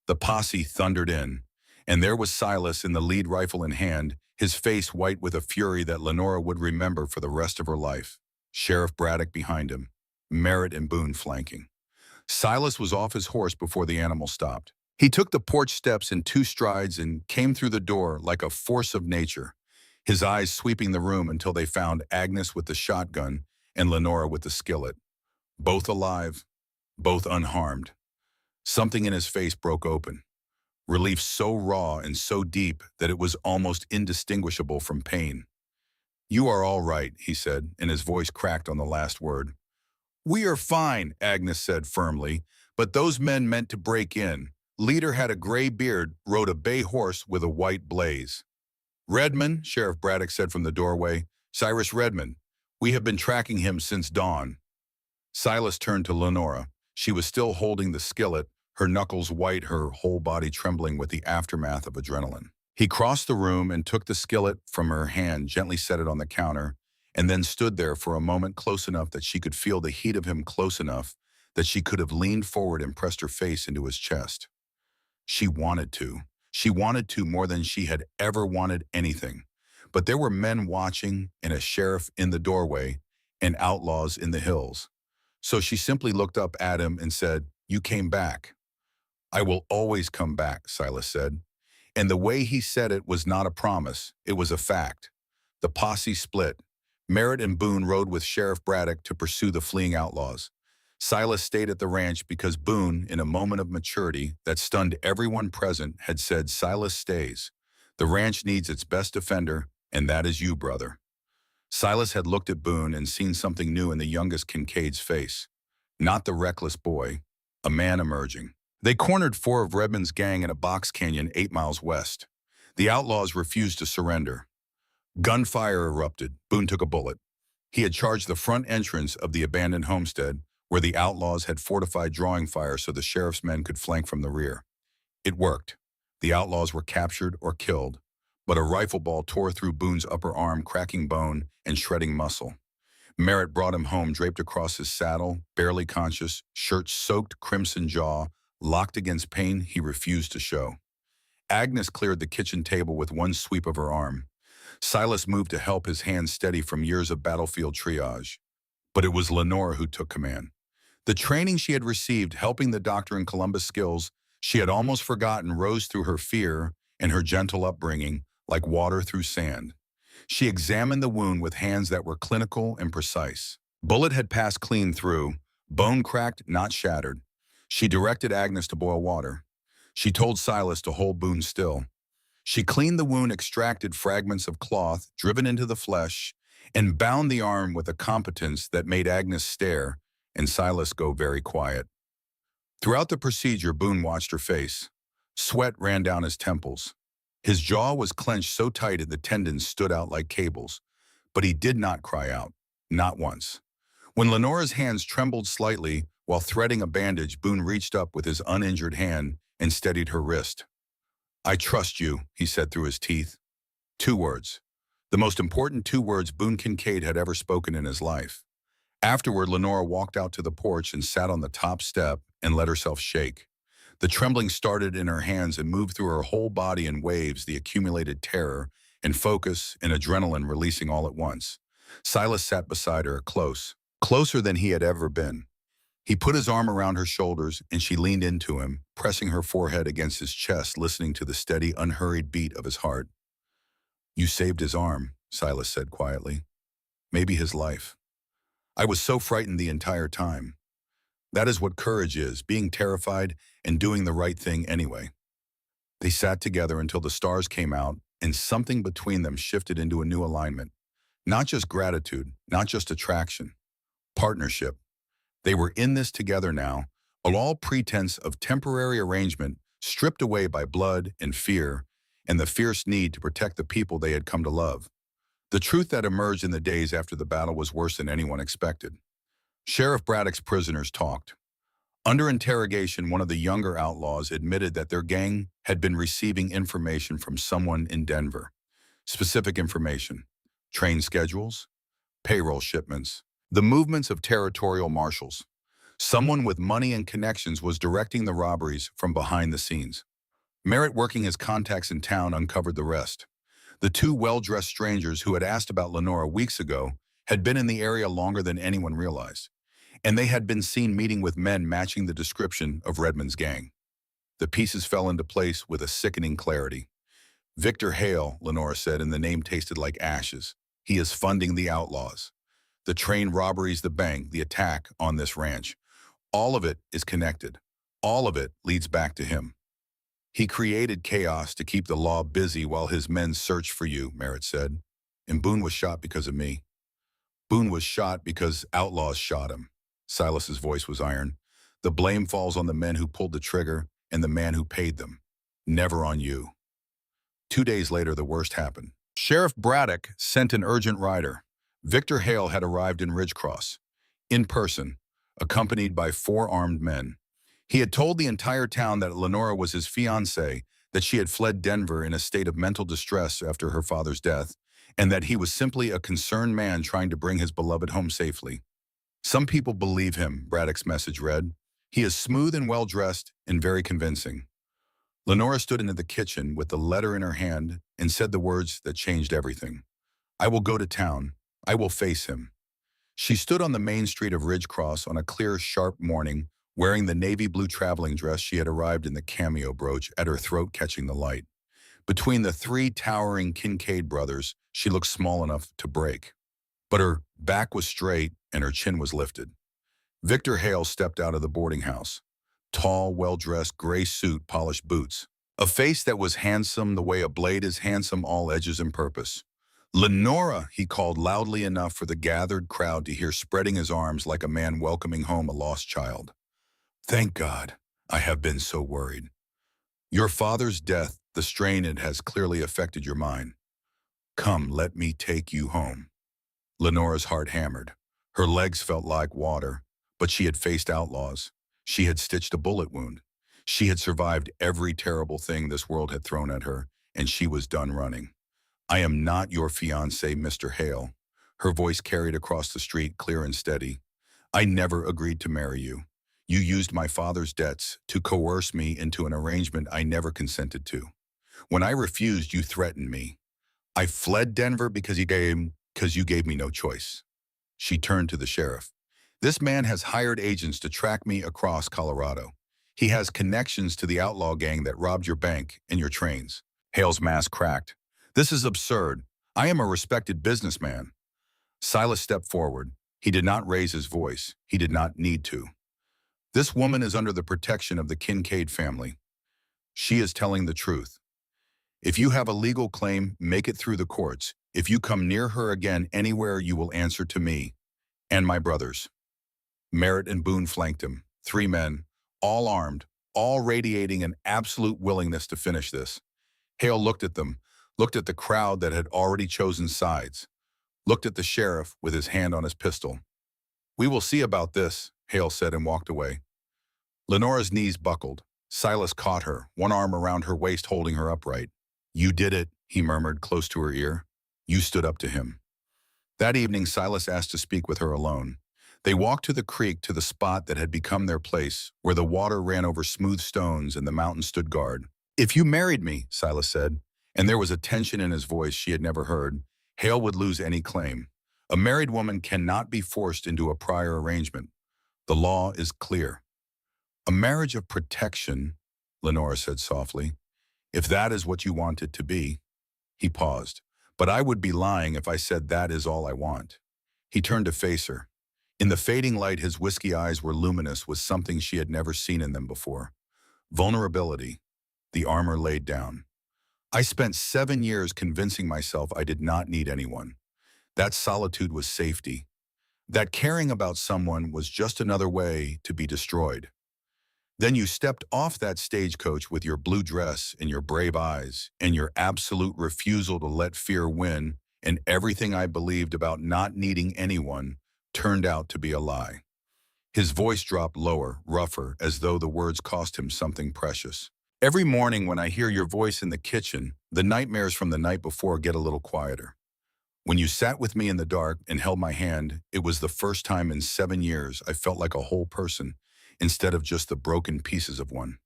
The posse thundered in, and there was Silas in the lead rifle in hand, his face white with a fury that Lenora would remember for the rest of her life. Sheriff Braddock behind him, Merritt and Boone flanking. Silas was off his horse before the animal stopped. He took the porch steps in 2 strides and came through the door like a force of nature, his eyes sweeping the room until they found Agnes with the shotgun and Lenora with the skillet. Both alive, both unharmed. Something in his face broke open. Relief so raw and so deep that it was almost indistinguishable from pain. "You are all right," he said, and his voice cracked on the last word. "We are fine," Agnes said firmly, "but those men meant to break in. Leader had a gray beard, rode a bay horse with a white blaze." "Redmond," Sheriff Braddock said from the doorway. "Cyrus Redmond. We have been tracking him since dawn." Silas turned to Lenora. She was still holding the skillet, her knuckles white, her whole body trembling with the aftermath of adrenaline. He crossed the room and took the skillet from her hand, gently set it on the counter, and then stood there for a moment, close enough that she could feel the heat of him, close enough that she could have leaned forward and pressed her face into his chest. She wanted to. She wanted to more than she had ever wanted anything. But there were men watching, and a sheriff in the doorway, and outlaws in the hills. So she simply looked up at him and said, "You came back." "I will always come back," Silas said. And the way he said it was not a promise, it was a fact. The posse split. Merritt and Boone rode with Sheriff Braddock to pursue the fleeing outlaws. Silas stayed at the ranch because Boone, in a moment of maturity that stunned everyone present, had said, "Silas stays. The ranch needs its best defender, and that is you, brother." Silas had looked at Boone and seen something new in the youngest Kincaid's face. Not the reckless boy, a man emerging. They cornered 4 of Redmond's gang in a box canyon 8 miles west. The outlaws refused to surrender. Gunfire erupted. Boone took a bullet. He had charged the front entrance of the abandoned homestead, where the outlaws had fortified drawing fire so the sheriff's men could flank from the rear. It worked. The outlaws were captured or killed, but a rifle ball tore through Boone's upper arm, cracking bone and shredding muscle. Merritt brought him home draped across his saddle, barely conscious, shirt soaked, crimson jaw, locked against pain he refused to show. Agnes cleared the kitchen table with one sweep of her arm. Silas moved to help, his hands steady from years of battlefield triage. But it was Lenora who took command. The training she had received helping the doctor in Columbus skills she had almost forgotten rose through her fear and her gentle upbringing like water through sand. She examined the wound with hands that were clinical and precise. Bullet had passed clean through, bone cracked, not shattered. She directed Agnes to boil water. She told Silas to hold Boone still. She cleaned the wound, extracted fragments of cloth driven into the flesh, and bound the arm with a competence that made Agnes stare and Silas go very quiet. Throughout the procedure, Boone watched her face. Sweat ran down his temples. His jaw was clenched so tight that the tendons stood out like cables, but he did not cry out, not once. When Lenora's hands trembled slightly while threading a bandage, Boone reached up with his uninjured hand and steadied her wrist. "I trust you," he said through his teeth. 2 words. The most important 2 words Boone Kincaid had ever spoken in his life. Afterward, Lenora walked out to the porch and sat on the top step and let herself shake. The trembling started in her hands and moved through her whole body in waves, the accumulated terror and focus and adrenaline releasing all at once. Silas sat beside her, closer than he had ever been. He put his arm around her shoulders and she leaned into him, pressing her forehead against his chest, listening to the steady, unhurried beat of his heart. "You saved his arm," Silas said quietly. "Maybe his life. I was so frightened the entire time. That is what courage is, being terrified and doing the right thing anyway." They sat together until the stars came out and something between them shifted into a new alignment. Not just gratitude, not just attraction. Partnership. They were in this together now, all pretense of temporary arrangement stripped away by blood and fear and the fierce need to protect the people they had come to love. The truth that emerged in the days after the battle was worse than anyone expected. Sheriff Braddock's prisoners talked. Under interrogation, one of the younger outlaws admitted that their gang had been receiving information from someone in Denver. Specific information: train schedules, payroll shipments, the movements of territorial marshals. Someone with money and connections was directing the robberies from behind the scenes. Merritt, working his contacts in town, uncovered the rest. The 2 well-dressed strangers who had asked about Lenora weeks ago had been in the area longer than anyone realized, and they had been seen meeting with men matching the description of Redmond's gang. The pieces fell into place with a sickening clarity. "Victor Hale," Lenora said, and the name tasted like ashes. "He is funding the outlaws. The train robberies, the bank, the attack on this ranch. All of it is connected. All of it leads back to him. He created chaos to keep the law busy while his men searched for you," Merritt said. "And Boone was shot because of me. Boone was shot because outlaws shot him." Silas's voice was iron. "The blame falls on the men who pulled the trigger and the man who paid them. Never on you." 2 days later, the worst happened. Sheriff Braddock sent an urgent rider. Victor Hale had arrived in Ridgecross, in person, accompanied by 4 armed men. He had told the entire town that Lenora was his fiancée, that she had fled Denver in a state of mental distress after her father's death, and that he was simply a concerned man trying to bring his beloved home safely. "Some people believe him," Braddock's message read. "He is smooth and well-dressed and very convincing." Lenora stood into the kitchen with the letter in her hand and said the words that changed everything. "I will go to town. I will face him." She stood on the main street of Ridgecross on a clear, sharp morning, wearing the navy blue traveling dress she had arrived in, the cameo brooch at her throat catching the light. Between the 3 towering Kincaid brothers, she looked small enough to break. But her back was straight and her chin was lifted. Victor Hale stepped out of the boarding house. Tall, well-dressed, gray suit, polished boots. A face that was handsome the way a blade is handsome, all edges and purpose. "Lenora," he called loudly enough for the gathered crowd to hear, spreading his arms like a man welcoming home a lost child. "Thank God. I have been so worried. Your father's death, the strain it has clearly affected your mind. Come, let me take you home." Lenora's heart hammered. Her legs felt like water, but she had faced outlaws. She had stitched a bullet wound. She had survived every terrible thing this world had thrown at her, and she was done running. "I am not your fiancé, Mr. Hale." Her voice carried across the street, clear and steady. "I never agreed to marry you. You used my father's debts to coerce me into an arrangement I never consented to. When I refused, you threatened me. I fled Denver because you gave me no choice." She turned to the sheriff. "This man has hired agents to track me across Colorado. He has connections to the outlaw gang that robbed your bank and your trains." Hale's mask cracked. "This is absurd. I am a respected businessman. Silas stepped forward. He did not raise his voice. He did not need to. This woman is under the protection of the Kincaid family. She is telling the truth. If you have a legal claim, make it through the courts. If you come near her again anywhere, you will answer to me and my brothers. Merritt and Boone flanked him. 3 men, all armed, all radiating an absolute willingness to finish this. Hale looked at them, looked at the crowd that had already chosen sides, looked at the sheriff with his hand on his pistol. We will see about this, Hale said and walked away. Lenora's knees buckled. Silas caught her, one arm around her waist holding her upright. You did it, he murmured close to her ear. You stood up to him. That evening, Silas asked to speak with her alone. They walked to the creek, to the spot that had become their place, where the water ran over smooth stones and the mountain stood guard. If you married me, Silas said, and there was a tension in his voice she had never heard, Hale would lose any claim. A married woman cannot be forced into a prior arrangement. The law is clear. A marriage of protection, Lenora said softly. If that is what you want it to be. He paused. But I would be lying if I said that is all I want. He turned to face her. In the fading light, his whiskey eyes were luminous with something she had never seen in them before. Vulnerability. The armor laid down. I spent 7 years convincing myself I did not need anyone. That solitude was safety. That caring about someone was just another way to be destroyed. Then you stepped off that stagecoach with your blue dress and your brave eyes and your absolute refusal to let fear win, and everything I believed about not needing anyone turned out to be a lie. His voice dropped lower, rougher, as though the words cost him something precious. Every morning when I hear your voice in the kitchen, the nightmares from the night before get a little quieter. When you sat with me in the dark and held my hand, it was the first time in 7 years I felt like a whole person, instead of just the broken pieces of one.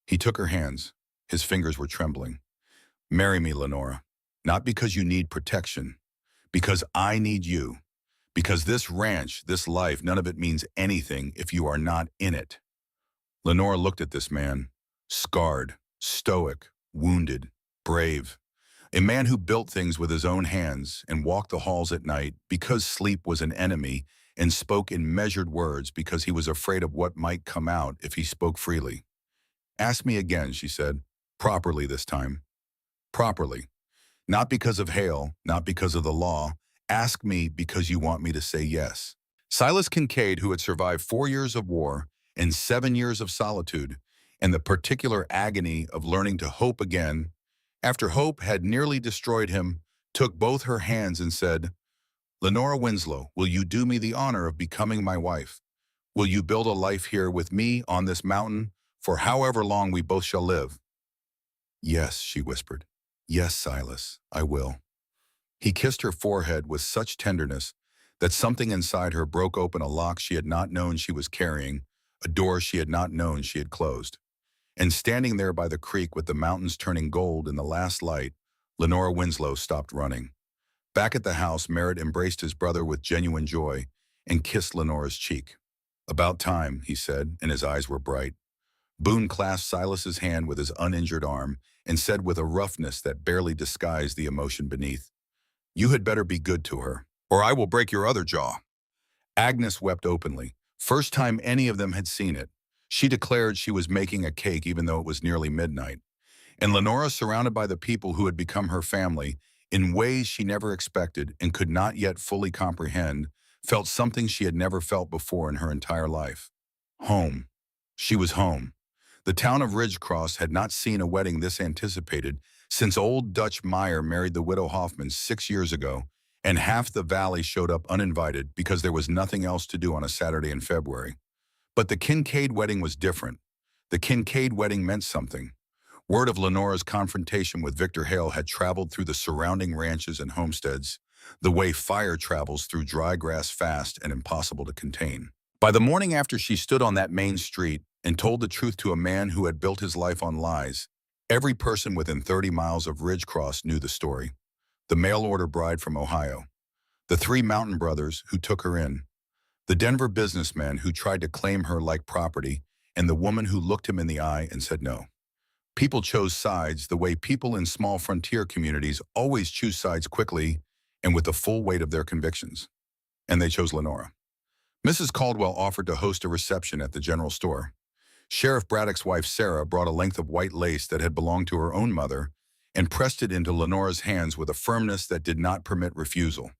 He took her hands. His fingers were trembling. Marry me, Lenora. Not because you need protection. Because I need you. Because this ranch, this life, none of it means anything if you are not in it. Lenora looked at this man. Scarred, stoic, wounded, brave. A man who built things with his own hands and walked the halls at night because sleep was an enemy, and spoke in measured words because he was afraid of what might come out if he spoke freely. Ask me again, she said, properly this time. Properly. Not because of Hale, not because of the law. Ask me because you want me to say yes. Silas Kincaid, who had survived 4 years of war and 7 years of solitude, and the particular agony of learning to hope again, after hope had nearly destroyed him, took both her hands and said, Lenora Winslow, will you do me the honor of becoming my wife? Will you build a life here with me on this mountain for however long we both shall live? Yes, she whispered. Yes, Silas, I will. He kissed her forehead with such tenderness that something inside her broke open a lock she had not known she was carrying, a door she had not known she had closed. And standing there by the creek with the mountains turning gold in the last light, Lenora Winslow stopped running. Back at the house, Merritt embraced his brother with genuine joy and kissed Lenora's cheek. About time, he said, and his eyes were bright. Boone clasped Silas's hand with his uninjured arm and said with a roughness that barely disguised the emotion beneath, You had better be good to her, or I will break your other jaw. Agnes wept openly. First time any of them had seen it. She declared she was making a cake even though it was nearly midnight. And Lenora, surrounded by the people who had become her family, in ways she never expected and could not yet fully comprehend, felt something she had never felt before in her entire life. Home. She was home. The town of Ridgecross had not seen a wedding this anticipated since old Dutch Meyer married the widow Hoffman 6 years ago, and half the valley showed up uninvited because there was nothing else to do on a Saturday in February. But the Kincaid wedding was different. The Kincaid wedding meant something. Word of Lenora's confrontation with Victor Hale had traveled through the surrounding ranches and homesteads, the way fire travels through dry grass fast and impossible to contain. By the morning after she stood on that main street and told the truth to a man who had built his life on lies, every person within 30 miles of Ridgecross knew the story. The mail-order bride from Ohio, the 3 Mountain brothers who took her in, the Denver businessman who tried to claim her like property, and the woman who looked him in the eye and said no. People chose sides the way people in small frontier communities always choose sides quickly and with the full weight of their convictions. And they chose Lenora. Mrs. Caldwell offered to host a reception at the general store. Sheriff Braddock's wife, Sarah, brought a length of white lace that had belonged to her own mother and pressed it into Lenora's hands with a firmness that did not permit refusal.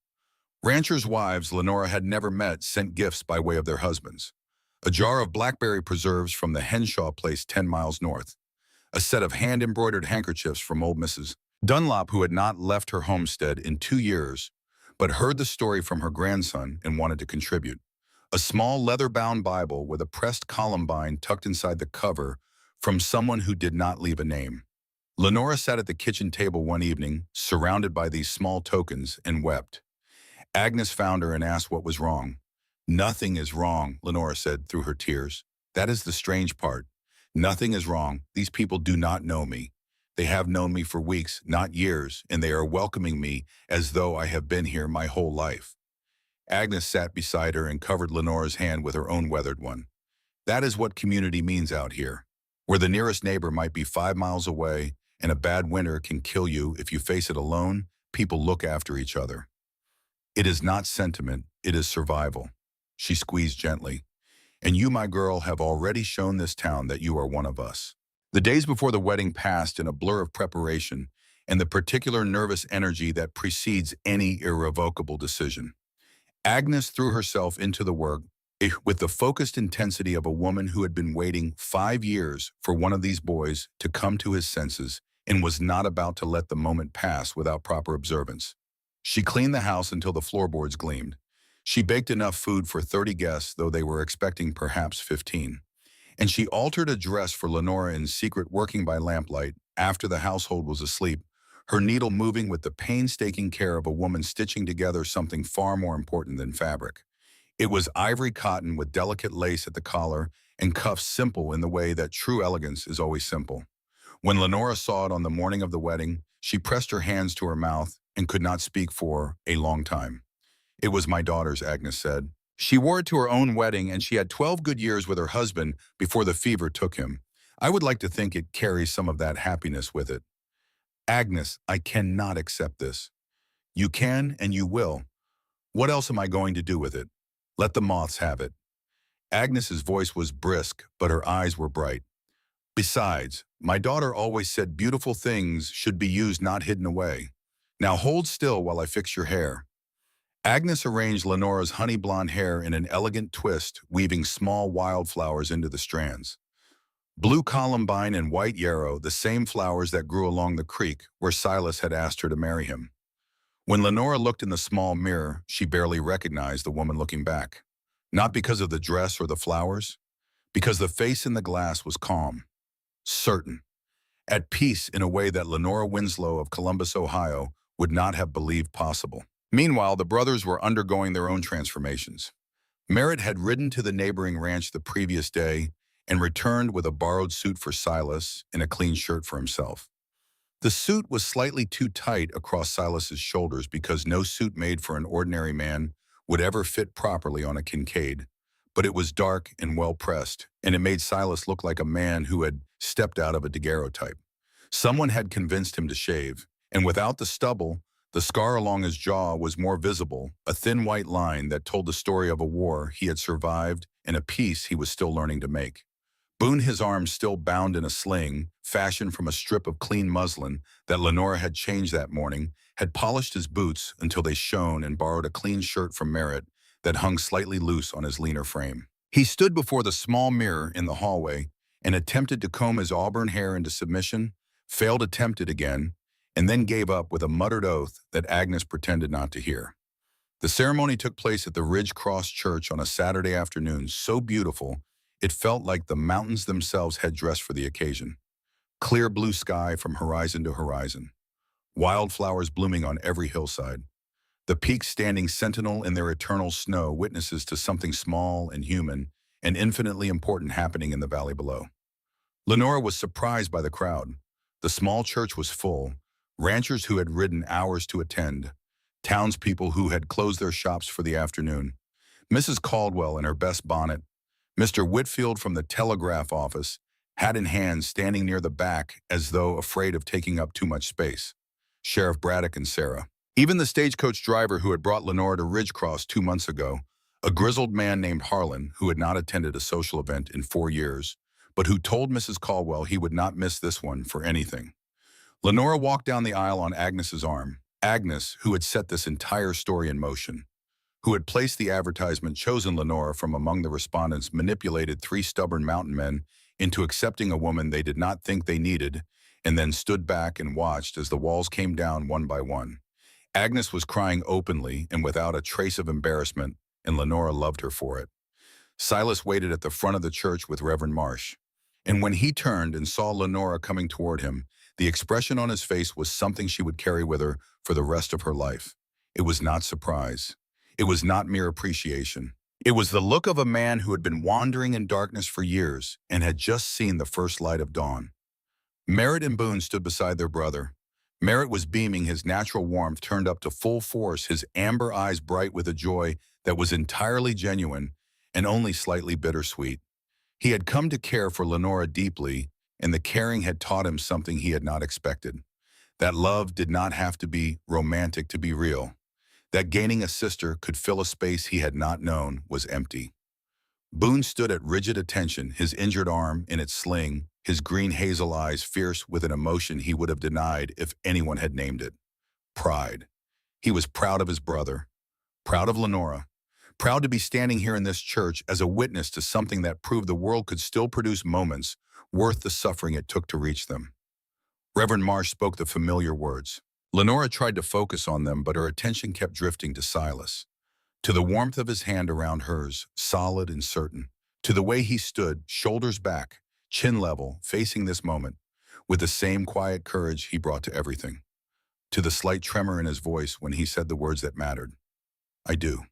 Ranchers' wives Lenora had never met sent gifts by way of their husbands. A jar of blackberry preserves from the Henshaw place 10 miles north. A set of hand-embroidered handkerchiefs from old Mrs. Dunlop, who had not left her homestead in 2 years, but heard the story from her grandson and wanted to contribute. A small leather-bound Bible with a pressed columbine tucked inside the cover from someone who did not leave a name. Lenora sat at the kitchen table one evening, surrounded by these small tokens, and wept. Agnes found her and asked what was wrong. "Nothing is wrong," Lenora said through her tears. "That is the strange part. Nothing is wrong. These people do not know me. They have known me for weeks, not years, and they are welcoming me as though I have been here my whole life." Agnes sat beside her and covered Lenora's hand with her own weathered one. "That is what community means out here, where the nearest neighbor might be 5 miles away and a bad winter can kill you if you face it alone. People look after each other. It is not sentiment, it is survival." She squeezed gently. "And you, my girl, have already shown this town that you are one of us." The days before the wedding passed in a blur of preparation and the particular nervous energy that precedes any irrevocable decision. Agnes threw herself into the work with the focused intensity of a woman who had been waiting 5 years for one of these boys to come to his senses and was not about to let the moment pass without proper observance. She cleaned the house until the floorboards gleamed. She baked enough food for 30 guests, though they were expecting perhaps 15. And she altered a dress for Lenora in secret, working by lamplight after the household was asleep, her needle moving with the painstaking care of a woman stitching together something far more important than fabric. It was ivory cotton with delicate lace at the collar and cuffs, simple in the way that true elegance is always simple. When Lenora saw it on the morning of the wedding, she pressed her hands to her mouth and could not speak for a long time. "It was my daughter's," Agnes said. "She wore it to her own wedding, and she had 12 good years with her husband before the fever took him. I would like to think it carries some of that happiness with it." "Agnes, I cannot accept this." "You can and you will. What else am I going to do with it? Let the moths have it." Agnes's voice was brisk, but her eyes were bright. "Besides, my daughter always said beautiful things should be used, not hidden away. Now hold still while I fix your hair." Agnes arranged Lenora's honey blonde hair in an elegant twist, weaving small wildflowers into the strands. Blue columbine and white yarrow, the same flowers that grew along the creek where Silas had asked her to marry him. When Lenora looked in the small mirror, she barely recognized the woman looking back. Not because of the dress or the flowers, because the face in the glass was calm, certain, at peace in a way that Lenora Winslow of Columbus, Ohio, would not have believed possible. Meanwhile, the brothers were undergoing their own transformations. Merritt had ridden to the neighboring ranch the previous day and returned with a borrowed suit for Silas and a clean shirt for himself. The suit was slightly too tight across Silas's shoulders because no suit made for an ordinary man would ever fit properly on a Kincaid, but it was dark and well-pressed, and it made Silas look like a man who had stepped out of a daguerreotype. Someone had convinced him to shave, and without the stubble, the scar along his jaw was more visible, a thin white line that told the story of a war he had survived and a peace he was still learning to make. Boone, his arms still bound in a sling, fashioned from a strip of clean muslin that Lenora had changed that morning, had polished his boots until they shone and borrowed a clean shirt from Merritt that hung slightly loose on his leaner frame. He stood before the small mirror in the hallway and attempted to comb his auburn hair into submission, failed, attempted again, and then gave up with a muttered oath that Agnes pretended not to hear. The ceremony took place at the Ridge Cross Church on a Saturday afternoon, so beautiful it felt like the mountains themselves had dressed for the occasion. Clear blue sky from horizon to horizon. Wildflowers blooming on every hillside. The peaks standing sentinel in their eternal snow, witnesses to something small and human and infinitely important happening in the valley below. Lenora was surprised by the crowd. The small church was full. Ranchers who had ridden hours to attend. Townspeople who had closed their shops for the afternoon. Mrs. Caldwell in her best bonnet. Mr. Whitfield from the telegraph office, hat in hand, standing near the back as though afraid of taking up too much space. Sheriff Braddock and Sarah. Even the stagecoach driver who had brought Lenora to Ridgecross 2 months ago, a grizzled man named Harlan who had not attended a social event in 4 years, but who told Mrs. Caldwell he would not miss this one for anything. Lenora walked down the aisle on Agnes's arm. Agnes, who had set this entire story in motion, who had placed the advertisement, chosen Lenora from among the respondents, manipulated 3 stubborn mountain men into accepting a woman they did not think they needed, and then stood back and watched as the walls came down one by one. Agnes was crying openly and without a trace of embarrassment, and Lenora loved her for it. Silas waited at the front of the church with Reverend Marsh, and when he turned and saw Lenora coming toward him, the expression on his face was something she would carry with her for the rest of her life. It was not surprise. It was not mere appreciation. It was the look of a man who had been wandering in darkness for years and had just seen the first light of dawn. Merritt and Boone stood beside their brother. Merritt was beaming, his natural warmth turned up to full force, his amber eyes bright with a joy that was entirely genuine and only slightly bittersweet. He had come to care for Lenora deeply, and the caring had taught him something he had not expected. That love did not have to be romantic to be real. That gaining a sister could fill a space he had not known was empty. Boone stood at rigid attention, his injured arm in its sling, his green hazel eyes fierce with an emotion he would have denied if anyone had named it. Pride. He was proud of his brother, proud of Lenora, proud to be standing here in this church as a witness to something that proved the world could still produce moments worth the suffering it took to reach them. Reverend Marsh spoke the familiar words. Lenora tried to focus on them, but her attention kept drifting to Silas, to the warmth of his hand around hers, solid and certain, to the way he stood, shoulders back, chin level, facing this moment, with the same quiet courage he brought to everything, to the slight tremor in his voice when he said the words that mattered. I do.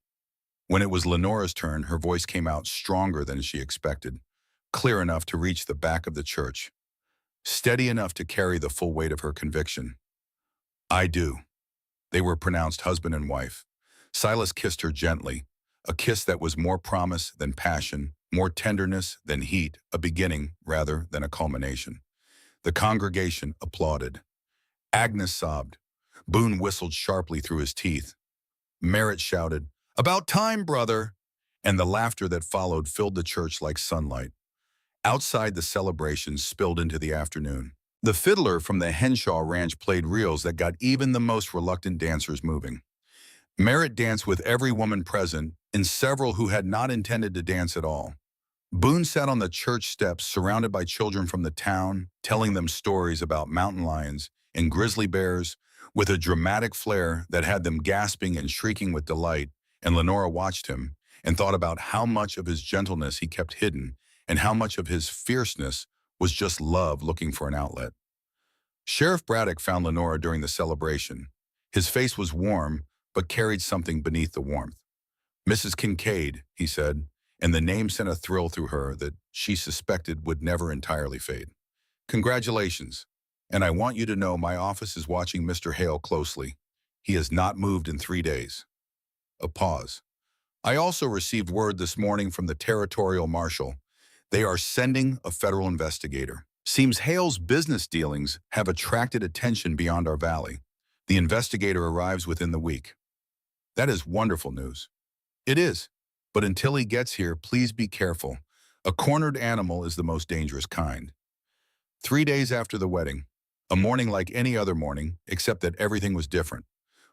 When it was Lenora's turn, her voice came out stronger than she expected, clear enough to reach the back of the church, steady enough to carry the full weight of her conviction. I do. They were pronounced husband and wife. Silas kissed her gently, a kiss that was more promise than passion, more tenderness than heat, a beginning rather than a culmination. The congregation applauded. Agnes sobbed. Boone whistled sharply through his teeth. Merritt shouted, "About time, brother!" And the laughter that followed filled the church like sunlight. Outside, the celebrations spilled into the afternoon. The fiddler from the Henshaw Ranch played reels that got even the most reluctant dancers moving. Merritt danced with every woman present and several who had not intended to dance at all. Boone sat on the church steps surrounded by children from the town, telling them stories about mountain lions and grizzly bears with a dramatic flair that had them gasping and shrieking with delight, and Lenora watched him and thought about how much of his gentleness he kept hidden and how much of his fierceness was just love looking for an outlet. Sheriff Braddock found Lenora during the celebration. His face was warm, but carried something beneath the warmth. "Mrs. Kincaid," he said, and the name sent a thrill through her that she suspected would never entirely fade. "Congratulations, and I want you to know my office is watching Mr. Hale closely. He has not moved in 3 days. A pause. "I also received word this morning from the territorial marshal. They are sending a federal investigator. Seems Hale's business dealings have attracted attention beyond our valley. The investigator arrives within the week." "That is wonderful news." "It is, but until he gets here, please be careful. A cornered animal is the most dangerous kind." 3 days after the wedding, a morning like any other morning, except that everything was different.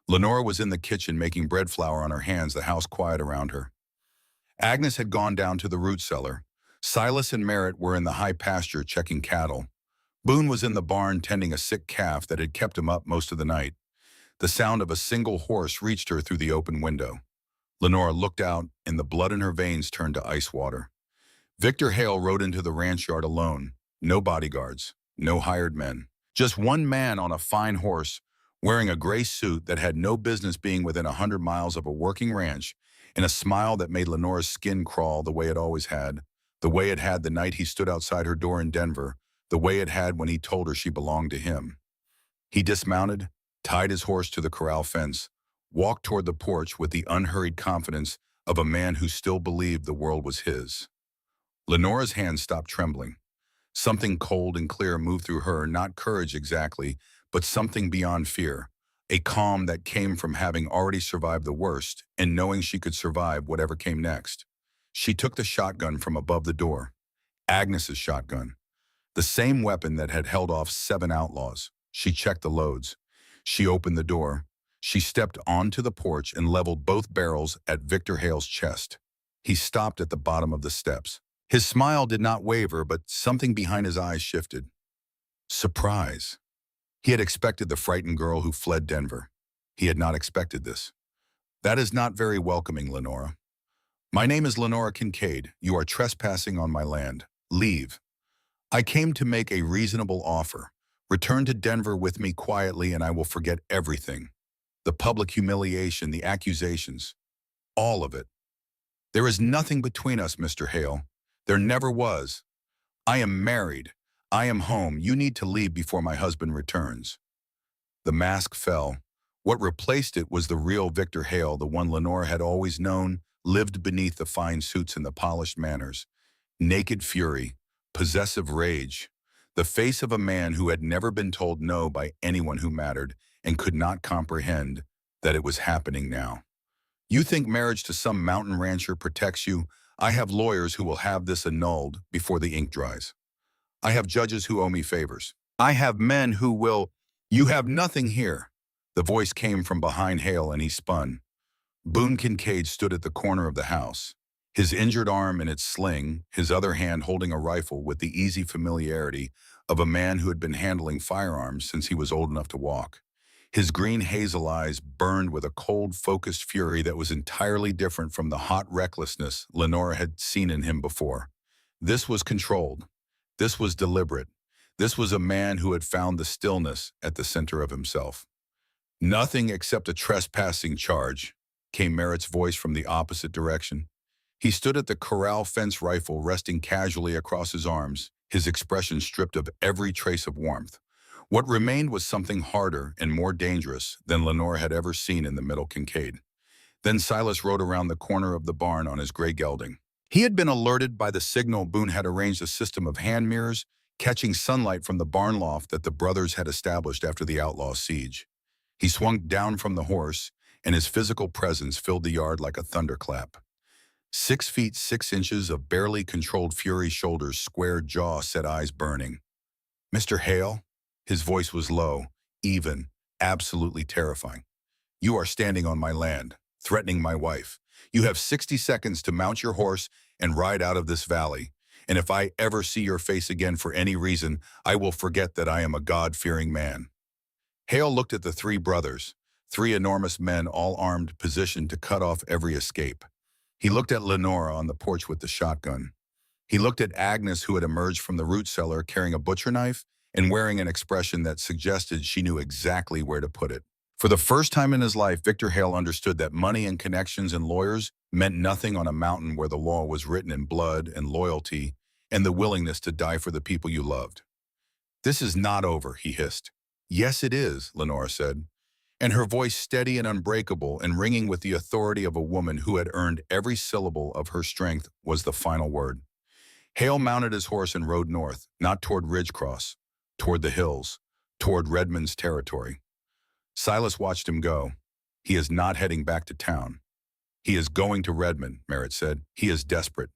Lenora was in the kitchen making bread flour on her hands, the house quiet around her. Agnes had gone down to the root cellar. Silas and Merritt were in the high pasture checking cattle. Boone was in the barn tending a sick calf that had kept him up most of the night. The sound of a single horse reached her through the open window. Lenora looked out, and the blood in her veins turned to ice water. Victor Hale rode into the ranch yard alone. No bodyguards, no hired men. Just one man on a fine horse, wearing a gray suit that had no business being within 100 miles of a working ranch, and a smile that made Lenora's skin crawl the way it always had, the way it had the night he stood outside her door in Denver, the way it had when he told her she belonged to him. He dismounted, tied his horse to the corral fence, walked toward the porch with the unhurried confidence of a man who still believed the world was his. Lenora's hand stopped trembling. Something cold and clear moved through her, not courage exactly, but something beyond fear. A calm that came from having already survived the worst and knowing she could survive whatever came next. She took the shotgun from above the door. Agnes's shotgun. The same weapon that had held off 7 outlaws. She checked the loads. She opened the door. She stepped onto the porch and leveled both barrels at Victor Hale's chest. He stopped at the bottom of the steps. His smile did not waver, but something behind his eyes shifted. Surprise. He had expected the frightened girl who fled Denver. He had not expected this. That is not very welcoming, Lenora. My name is Lenora Kincaid. You are trespassing on my land. Leave. I came to make a reasonable offer. Return to Denver with me quietly and I will forget everything. The public humiliation, the accusations, all of it. There is nothing between us, Mr. Hale. There never was. I am married. I am home. You need to leave before my husband returns. The mask fell. What replaced it was the real Victor Hale, the one Lenora had always known, lived beneath the fine suits and the polished manners. Naked fury, possessive rage, the face of a man who had never been told no by anyone who mattered and could not comprehend that it was happening now. You think marriage to some mountain rancher protects you? I have lawyers who will have this annulled before the ink dries. I have judges who owe me favors. I have men who will... You have nothing here. The voice came from behind Hale and he spun. Boone Kincaid stood at the corner of the house, his injured arm in its sling, his other hand holding a rifle with the easy familiarity of a man who had been handling firearms since he was old enough to walk. His green hazel eyes burned with a cold, focused fury that was entirely different from the hot recklessness Lenora had seen in him before. This was controlled. This was deliberate. This was a man who had found the stillness at the center of himself. Nothing except a trespassing charge, came Merritt's voice from the opposite direction. He stood at the corral fence rifle resting casually across his arms, his expression stripped of every trace of warmth. What remained was something harder and more dangerous than Lenore had ever seen in the Middle Kincaid. Then Silas rode around the corner of the barn on his gray gelding. He had been alerted by the signal. Boone had arranged a system of hand mirrors, catching sunlight from the barn loft that the brothers had established after the outlaw siege. He swung down from the horse, and his physical presence filled the yard like a thunderclap. 6 feet 6 inches of barely controlled fury, shoulders, square jaw, set eyes burning. Mr. Hale? His voice was low, even, absolutely terrifying. You are standing on my land, threatening my wife. You have 60 seconds to mount your horse and ride out of this valley. And if I ever see your face again for any reason, I will forget that I am a God-fearing man. Hale looked at the 3 brothers, 3 enormous men all armed, positioned to cut off every escape. He looked at Lenora on the porch with the shotgun. He looked at Agnes, who had emerged from the root cellar carrying a butcher knife and wearing an expression that suggested she knew exactly where to put it. For the first time in his life, Victor Hale understood that money and connections and lawyers meant nothing on a mountain where the law was written in blood and loyalty and the willingness to die for the people you loved. This is not over, he hissed. Yes, it is, Lenora said, and her voice steady and unbreakable and ringing with the authority of a woman who had earned every syllable of her strength was the final word. Hale mounted his horse and rode north, not toward Ridgecross, toward the hills, toward Redmond's territory. Silas watched him go. He is not heading back to town. He is going to Redmond, Merritt said. He is desperate.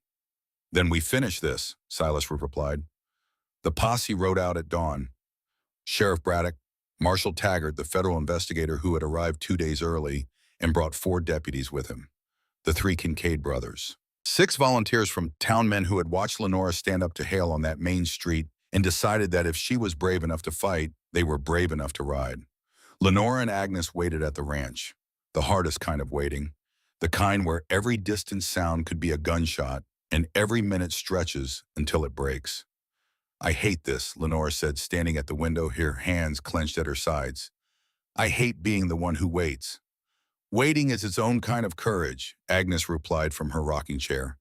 Then we finish this, Silas replied. The posse rode out at dawn. Sheriff Braddock, Marshal Taggart, the federal investigator who had arrived 2 days early and brought 4 deputies with him, the 3 Kincaid brothers. 6 volunteers from town men who had watched Lenora stand up to Hale on that main street and decided that if she was brave enough to fight, they were brave enough to ride. Lenora and Agnes waited at the ranch, the hardest kind of waiting, the kind where every distant sound could be a gunshot and every minute stretches until it breaks. I hate this, Lenora said, standing at the window, her hands clenched at her sides. I hate being the one who waits. Waiting is its own kind of courage, Agnes replied from her rocking chair,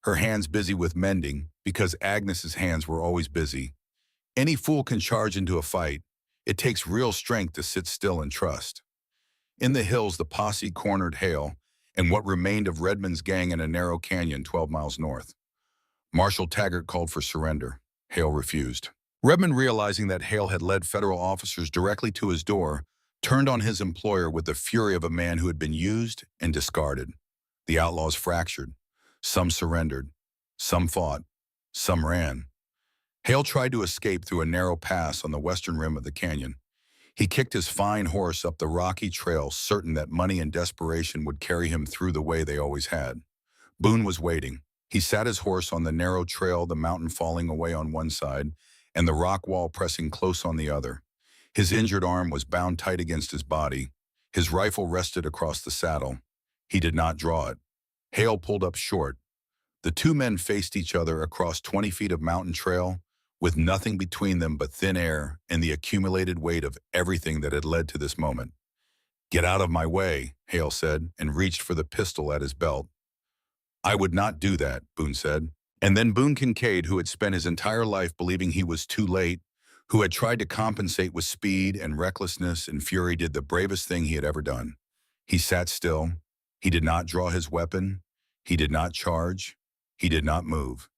her hands busy with mending because Agnes's hands were always busy. Any fool can charge into a fight. It takes real strength to sit still and trust. In the hills, the posse cornered Hale and what remained of Redmond's gang in a narrow canyon 12 miles north. Marshal Taggart called for surrender. Hale refused. Redmond, realizing that Hale had led federal officers directly to his door, turned on his employer with the fury of a man who had been used and discarded. The outlaws fractured. Some surrendered. Some fought. Some ran. Hale tried to escape through a narrow pass on the western rim of the canyon. He kicked his fine horse up the rocky trail, certain that money and desperation would carry him through the way they always had. Boone was waiting. He sat his horse on the narrow trail, the mountain falling away on one side, and the rock wall pressing close on the other. His injured arm was bound tight against his body. His rifle rested across the saddle. He did not draw it. Hale pulled up short. The two men faced each other across 20 feet of mountain trail, with nothing between them but thin air and the accumulated weight of everything that had led to this moment. "Get out of my way," Hale said, and reached for the pistol at his belt. "I would not do that," Boone said. And then Boone Kincaid, who had spent his entire life believing he was too late, who had tried to compensate with speed and recklessness and fury, did the bravest thing he had ever done. He sat still. He did not draw his weapon. He did not charge. He did not move.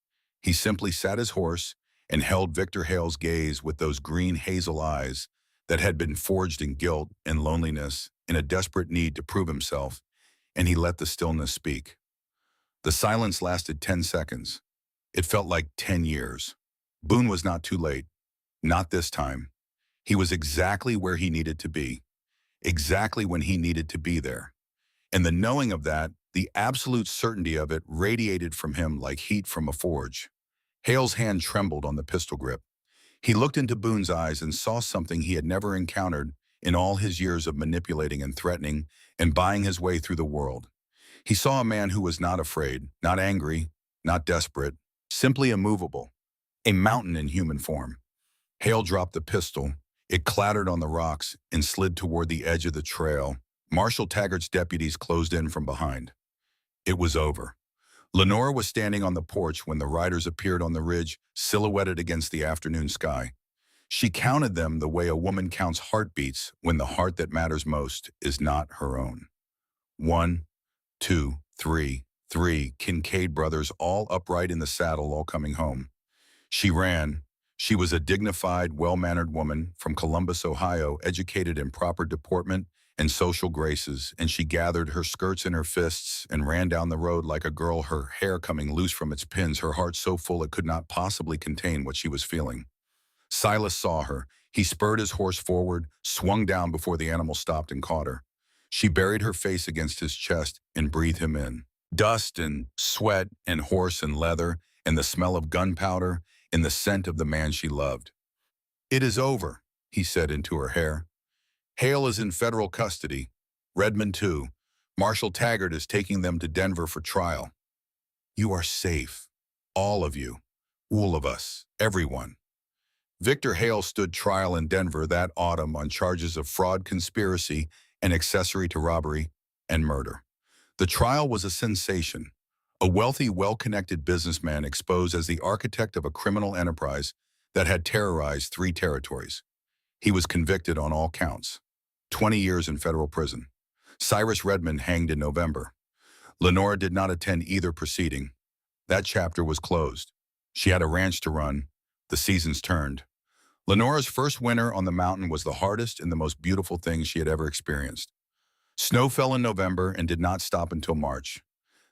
He simply sat his horse and held Victor Hale's gaze with those green hazel eyes that had been forged in guilt and loneliness, in a desperate need to prove himself, and he let the stillness speak. The silence lasted 10 seconds. It felt like 10 years. Boone was not too late. Not this time. He was exactly where he needed to be, exactly when he needed to be there. And the knowing of that, the absolute certainty of it, radiated from him like heat from a forge. Hale's hand trembled on the pistol grip. He looked into Boone's eyes and saw something he had never encountered in all his years of manipulating and threatening and buying his way through the world. He saw a man who was not afraid, not angry, not desperate, simply immovable, a mountain in human form. Hale dropped the pistol. It clattered on the rocks and slid toward the edge of the trail. Marshal Taggart's deputies closed in from behind. It was over. Lenora was standing on the porch when the riders appeared on the ridge, silhouetted against the afternoon sky. She counted them the way a woman counts heartbeats when the heart that matters most is not her own. 1, 2, 3, 3, Kincaid brothers, all upright in the saddle, all coming home. She ran. She was a dignified, well-mannered woman from Columbus, Ohio, educated in proper deportment and social graces, and she gathered her skirts in her fists and ran down the road like a girl, her hair coming loose from its pins, her heart so full it could not possibly contain what she was feeling. Silas saw her. He spurred his horse forward, swung down before the animal stopped and caught her. She buried her face against his chest and breathed him in. Dust and sweat and horse and leather and the smell of gunpowder and the scent of the man she loved. "It is over," he said into her hair. "Hale is in federal custody. Redmond too. Marshal Taggart is taking them to Denver for trial. You are safe. All of you. All of us. Everyone." Victor Hale stood trial in Denver that autumn on charges of fraud, conspiracy, and accessory to robbery and murder. The trial was a sensation. A wealthy, well-connected businessman exposed as the architect of a criminal enterprise that had terrorized 3 territories. He was convicted on all counts. 20 years in federal prison. Cyrus Redmond hanged in November. Lenora did not attend either proceeding. That chapter was closed. She had a ranch to run. The seasons turned. Lenora's first winter on the mountain was the hardest and the most beautiful thing she had ever experienced. Snow fell in November and did not stop until March.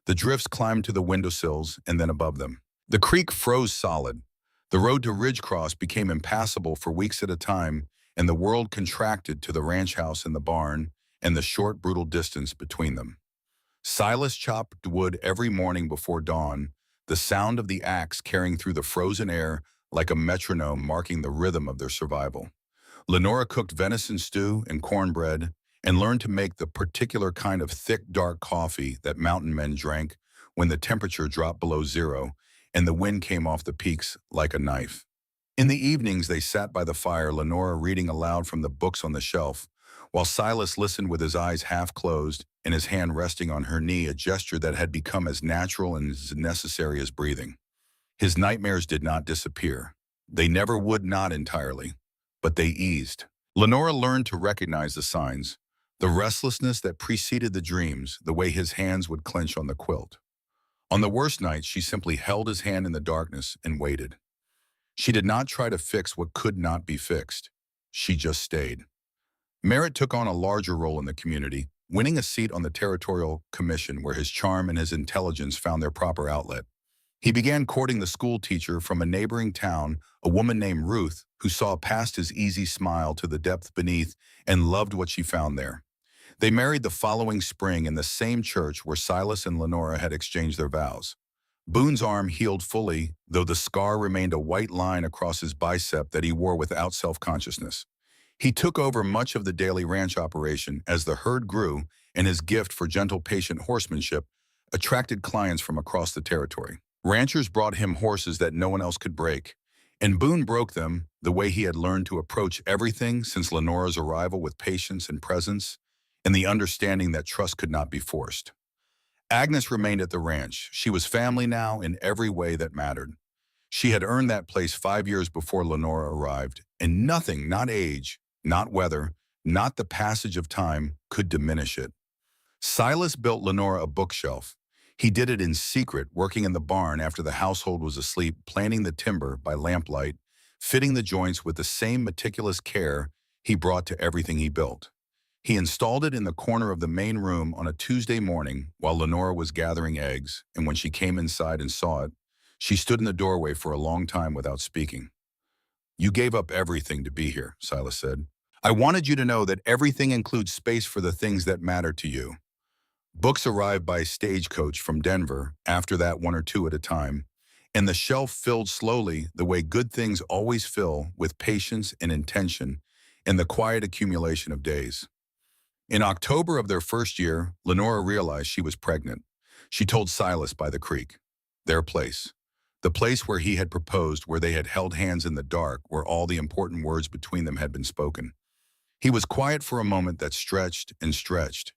The drifts climbed to the windowsills and then above them. The creek froze solid. The road to Ridgecross became impassable for weeks at a time, and the world contracted to the ranch house and the barn and the short, brutal distance between them. Silas chopped wood every morning before dawn, the sound of the axe carrying through the frozen air like a metronome marking the rhythm of their survival. Lenora cooked venison stew and cornbread and learned to make the particular kind of thick, dark coffee that mountain men drank when the temperature dropped below zero and the wind came off the peaks like a knife. In the evenings, they sat by the fire, Lenora reading aloud from the books on the shelf, while Silas listened with his eyes half closed and his hand resting on her knee, a gesture that had become as natural and as necessary as breathing. His nightmares did not disappear. They never would, not entirely, but they eased. Lenora learned to recognize the signs, the restlessness that preceded the dreams, the way his hands would clench on the quilt. On the worst nights, she simply held his hand in the darkness and waited. She did not try to fix what could not be fixed. She just stayed. Merritt took on a larger role in the community, winning a seat on the Territorial Commission where his charm and his intelligence found their proper outlet. He began courting the school teacher from a neighboring town, a woman named Ruth, who saw past his easy smile to the depth beneath and loved what she found there. They married the following spring in the same church where Silas and Lenora had exchanged their vows. Boone's arm healed fully, though the scar remained a white line across his bicep that he wore without self-consciousness. He took over much of the daily ranch operation as the herd grew, and his gift for gentle, patient horsemanship attracted clients from across the territory. Ranchers brought him horses that no one else could break, and Boone broke them the way he had learned to approach everything since Lenora's arrival, with patience and presence, and the understanding that trust could not be forced. Agnes remained at the ranch. She was family now in every way that mattered. She had earned that place 5 years before Lenora arrived, and nothing, not age, not weather, not the passage of time, could diminish it. Silas built Lenora a bookshelf. He did it in secret, working in the barn after the household was asleep, planing the timber by lamplight, fitting the joints with the same meticulous care he brought to everything he built. He installed it in the corner of the main room on a Tuesday morning while Lenora was gathering eggs, and when she came inside and saw it, she stood in the doorway for a long time without speaking. "You gave up everything to be here," Silas said. "I wanted you to know that everything includes space for the things that matter to you." Books arrived by stagecoach from Denver, after that one or two at a time, and the shelf filled slowly the way good things always fill, with patience and intention and the quiet accumulation of days. In October of their first year, Lenora realized she was pregnant. She told Silas by the creek, their place, the place where he had proposed, where they had held hands in the dark, where all the important words between them had been spoken. He was quiet for a moment that stretched and stretched.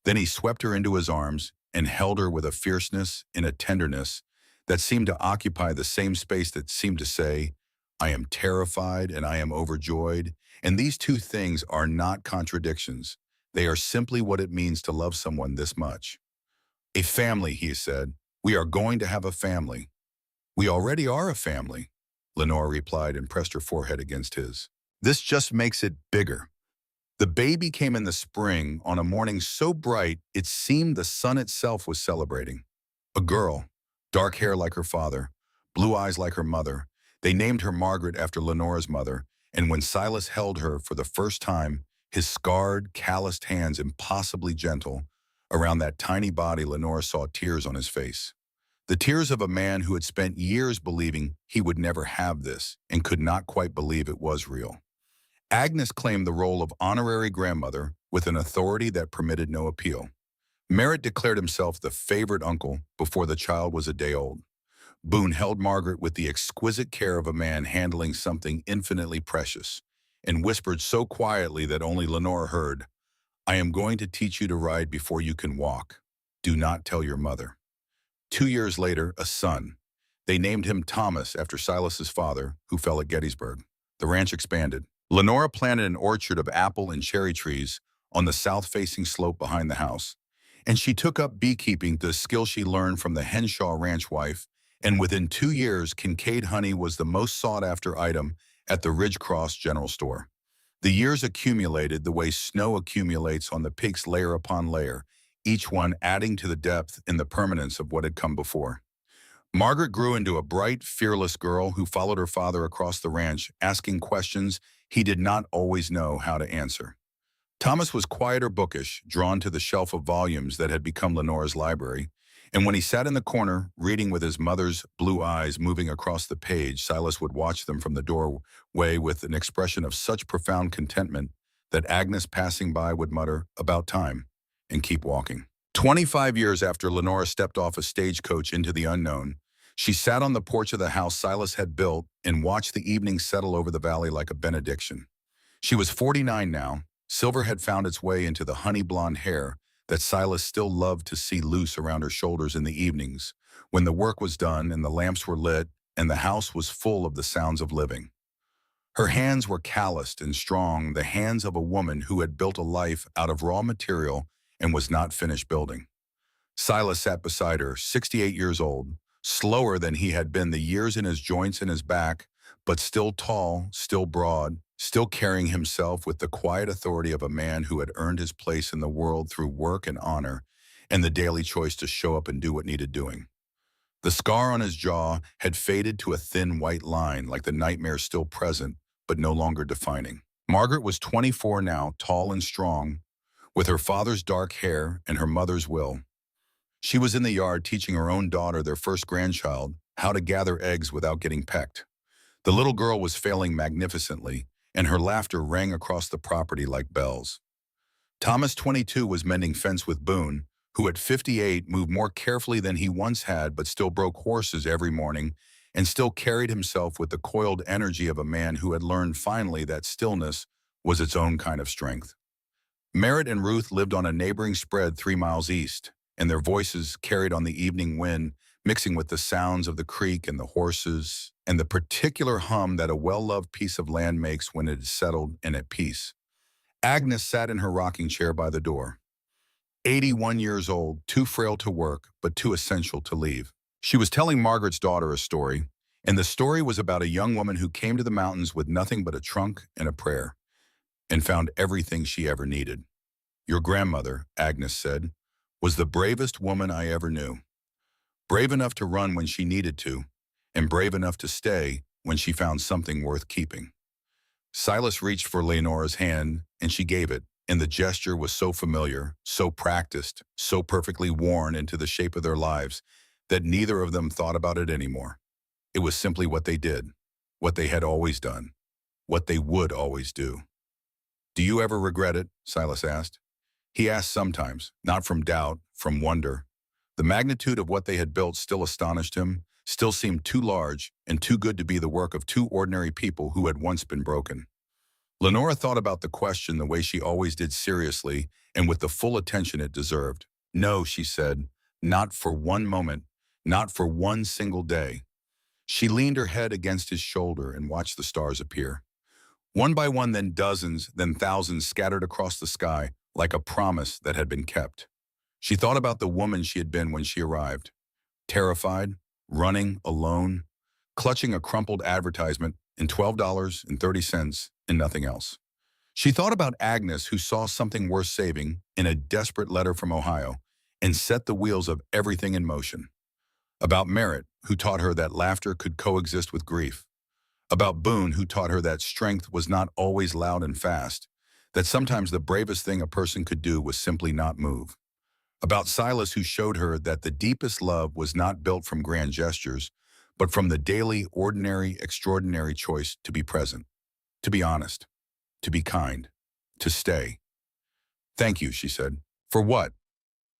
Then he swept her into his arms and held her with a fierceness and a tenderness that seemed to occupy the same space that seemed to say, "I am terrified and I am overjoyed, and these two things are not contradictions. They are simply what it means to love someone this much." "A family," he said. "We are going to have a family." "We already are a family," Lenora replied and pressed her forehead against his. "This just makes it bigger." The baby came in the spring on a morning so bright it seemed the sun itself was celebrating. A girl, dark hair like her father, blue eyes like her mother. They named her Margaret after Lenora's mother, and when Silas held her for the first time, his scarred, calloused hands impossibly gentle, around that tiny body, Lenora saw tears on his face. The tears of a man who had spent years believing he would never have this and could not quite believe it was real. Agnes claimed the role of honorary grandmother with an authority that permitted no appeal. Merritt declared himself the favorite uncle before the child was a day old. Boone held Margaret with the exquisite care of a man handling something infinitely precious, and whispered so quietly that only Lenora heard, "I am going to teach you to ride before you can walk. Do not tell your mother." 2 years later, a son. They named him Thomas after Silas's father, who fell at Gettysburg. The ranch expanded. Lenora planted an orchard of apple and cherry trees on the south-facing slope behind the house, and she took up beekeeping, the skill she learned from the Henshaw ranch wife, and within 2 years, Kincaid honey was the most sought-after item at the Ridgecross General Store. The years accumulated the way snow accumulates on the peaks, layer upon layer, each one adding to the depth and the permanence of what had come before. Margaret grew into a bright, fearless girl who followed her father across the ranch, asking questions he did not always know how to answer. Thomas was quiet or bookish, drawn to the shelf of volumes that had become Lenora's library, and when he sat in the corner, reading with his mother's blue eyes moving across the page, Silas would watch them from the doorway with an expression of such profound contentment that Agnes, passing by, would mutter, "About time," and keep walking. 25 years after Lenora stepped off a stagecoach into the unknown, she sat on the porch of the house Silas had built and watched the evening settle over the valley like a benediction. She was 49 now. Silver had found its way into the honey blonde hair that Silas still loved to see loose around her shoulders in the evenings, when the work was done and the lamps were lit and the house was full of the sounds of living. Her hands were calloused and strong, the hands of a woman who had built a life out of raw material and was not finished building. Silas sat beside her, 68 years old, slower than he had been, the years in his joints and his back, but still tall, still broad, still carrying himself with the quiet authority of a man who had earned his place in the world through work and honor and the daily choice to show up and do what needed doing. The scar on his jaw had faded to a thin white line, like the nightmare still present, but no longer defining. Margaret was 24 now, tall and strong, with her father's dark hair and her mother's will. She was in the yard teaching her own daughter, their first grandchild, how to gather eggs without getting pecked. The little girl was failing magnificently, and her laughter rang across the property like bells. Thomas, 22, was mending fence with Boone, who at 58 moved more carefully than he once had but still broke horses every morning and still carried himself with the coiled energy of a man who had learned finally that stillness was its own kind of strength. Merritt and Ruth lived on a neighboring spread 3 miles east, and their voices carried on the evening wind, mixing with the sounds of the creek and the horses, and the particular hum that a well-loved piece of land makes when it is settled and at peace. Agnes sat in her rocking chair by the door. 81 years old, too frail to work, but too essential to leave. She was telling Margaret's daughter a story, and the story was about a young woman who came to the mountains with nothing but a trunk and a prayer, and found everything she ever needed. Your grandmother, Agnes said, was the bravest woman I ever knew. Brave enough to run when she needed to, and brave enough to stay when she found something worth keeping. Silas reached for Leonora's hand, and she gave it, and the gesture was so familiar, so practiced, so perfectly worn into the shape of their lives that neither of them thought about it anymore. It was simply what they did, what they had always done, what they would always do. Do you ever regret it? Silas asked. He asked sometimes, not from doubt, from wonder. The magnitude of what they had built still astonished him, still seemed too large and too good to be the work of two ordinary people who had once been broken. Lenora thought about the question the way she always did, seriously and with the full attention it deserved. No, she said, not for one moment, not for one single day. She leaned her head against his shoulder and watched the stars appear. One by one, then dozens, then thousands scattered across the sky like a promise that had been kept. She thought about the woman she had been when she arrived, terrified, running, alone, clutching a crumpled advertisement and $12.30 and nothing else. She thought about Agnes, who saw something worth saving in a desperate letter from Ohio and set the wheels of everything in motion. About Merritt, who taught her that laughter could coexist with grief. About Boone, who taught her that strength was not always loud and fast, that sometimes the bravest thing a person could do was simply not move. About Silas, who showed her that the deepest love was not built from grand gestures, but from the daily, ordinary, extraordinary choice to be present, to be honest, to be kind, to stay. Thank you, she said. For what?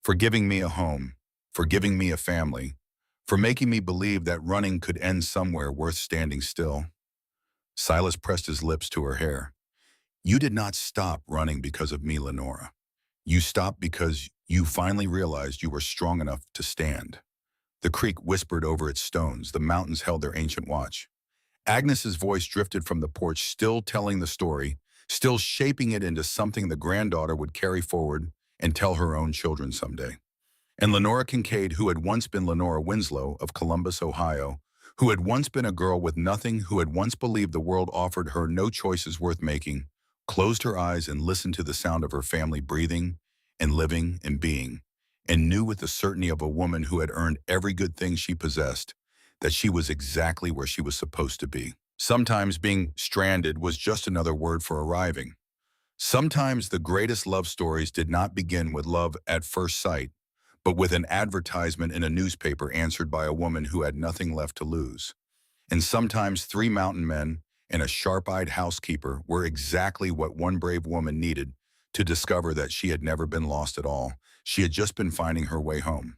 For giving me a home, for giving me a family, for making me believe that running could end somewhere worth standing still. Silas pressed his lips to her hair. You did not stop running because of me, Lenora. You stopped because you finally realized you were strong enough to stand. The creek whispered over its stones. The mountains held their ancient watch. Agnes's voice drifted from the porch, still telling the story, still shaping it into something the granddaughter would carry forward and tell her own children someday. And Lenora Kincaid, who had once been Lenora Winslow of Columbus, Ohio, who had once been a girl with nothing, who had once believed the world offered her no choices worth making, closed her eyes and listened to the sound of her family breathing and living and being, and knew with the certainty of a woman who had earned every good thing she possessed that she was exactly where she was supposed to be. Sometimes being stranded was just another word for arriving. Sometimes the greatest love stories did not begin with love at first sight, but with an advertisement in a newspaper answered by a woman who had nothing left to lose. And sometimes 3 mountain men and a sharp-eyed housekeeper were exactly what one brave woman needed to discover that she had never been lost at all. She had just been finding her way home.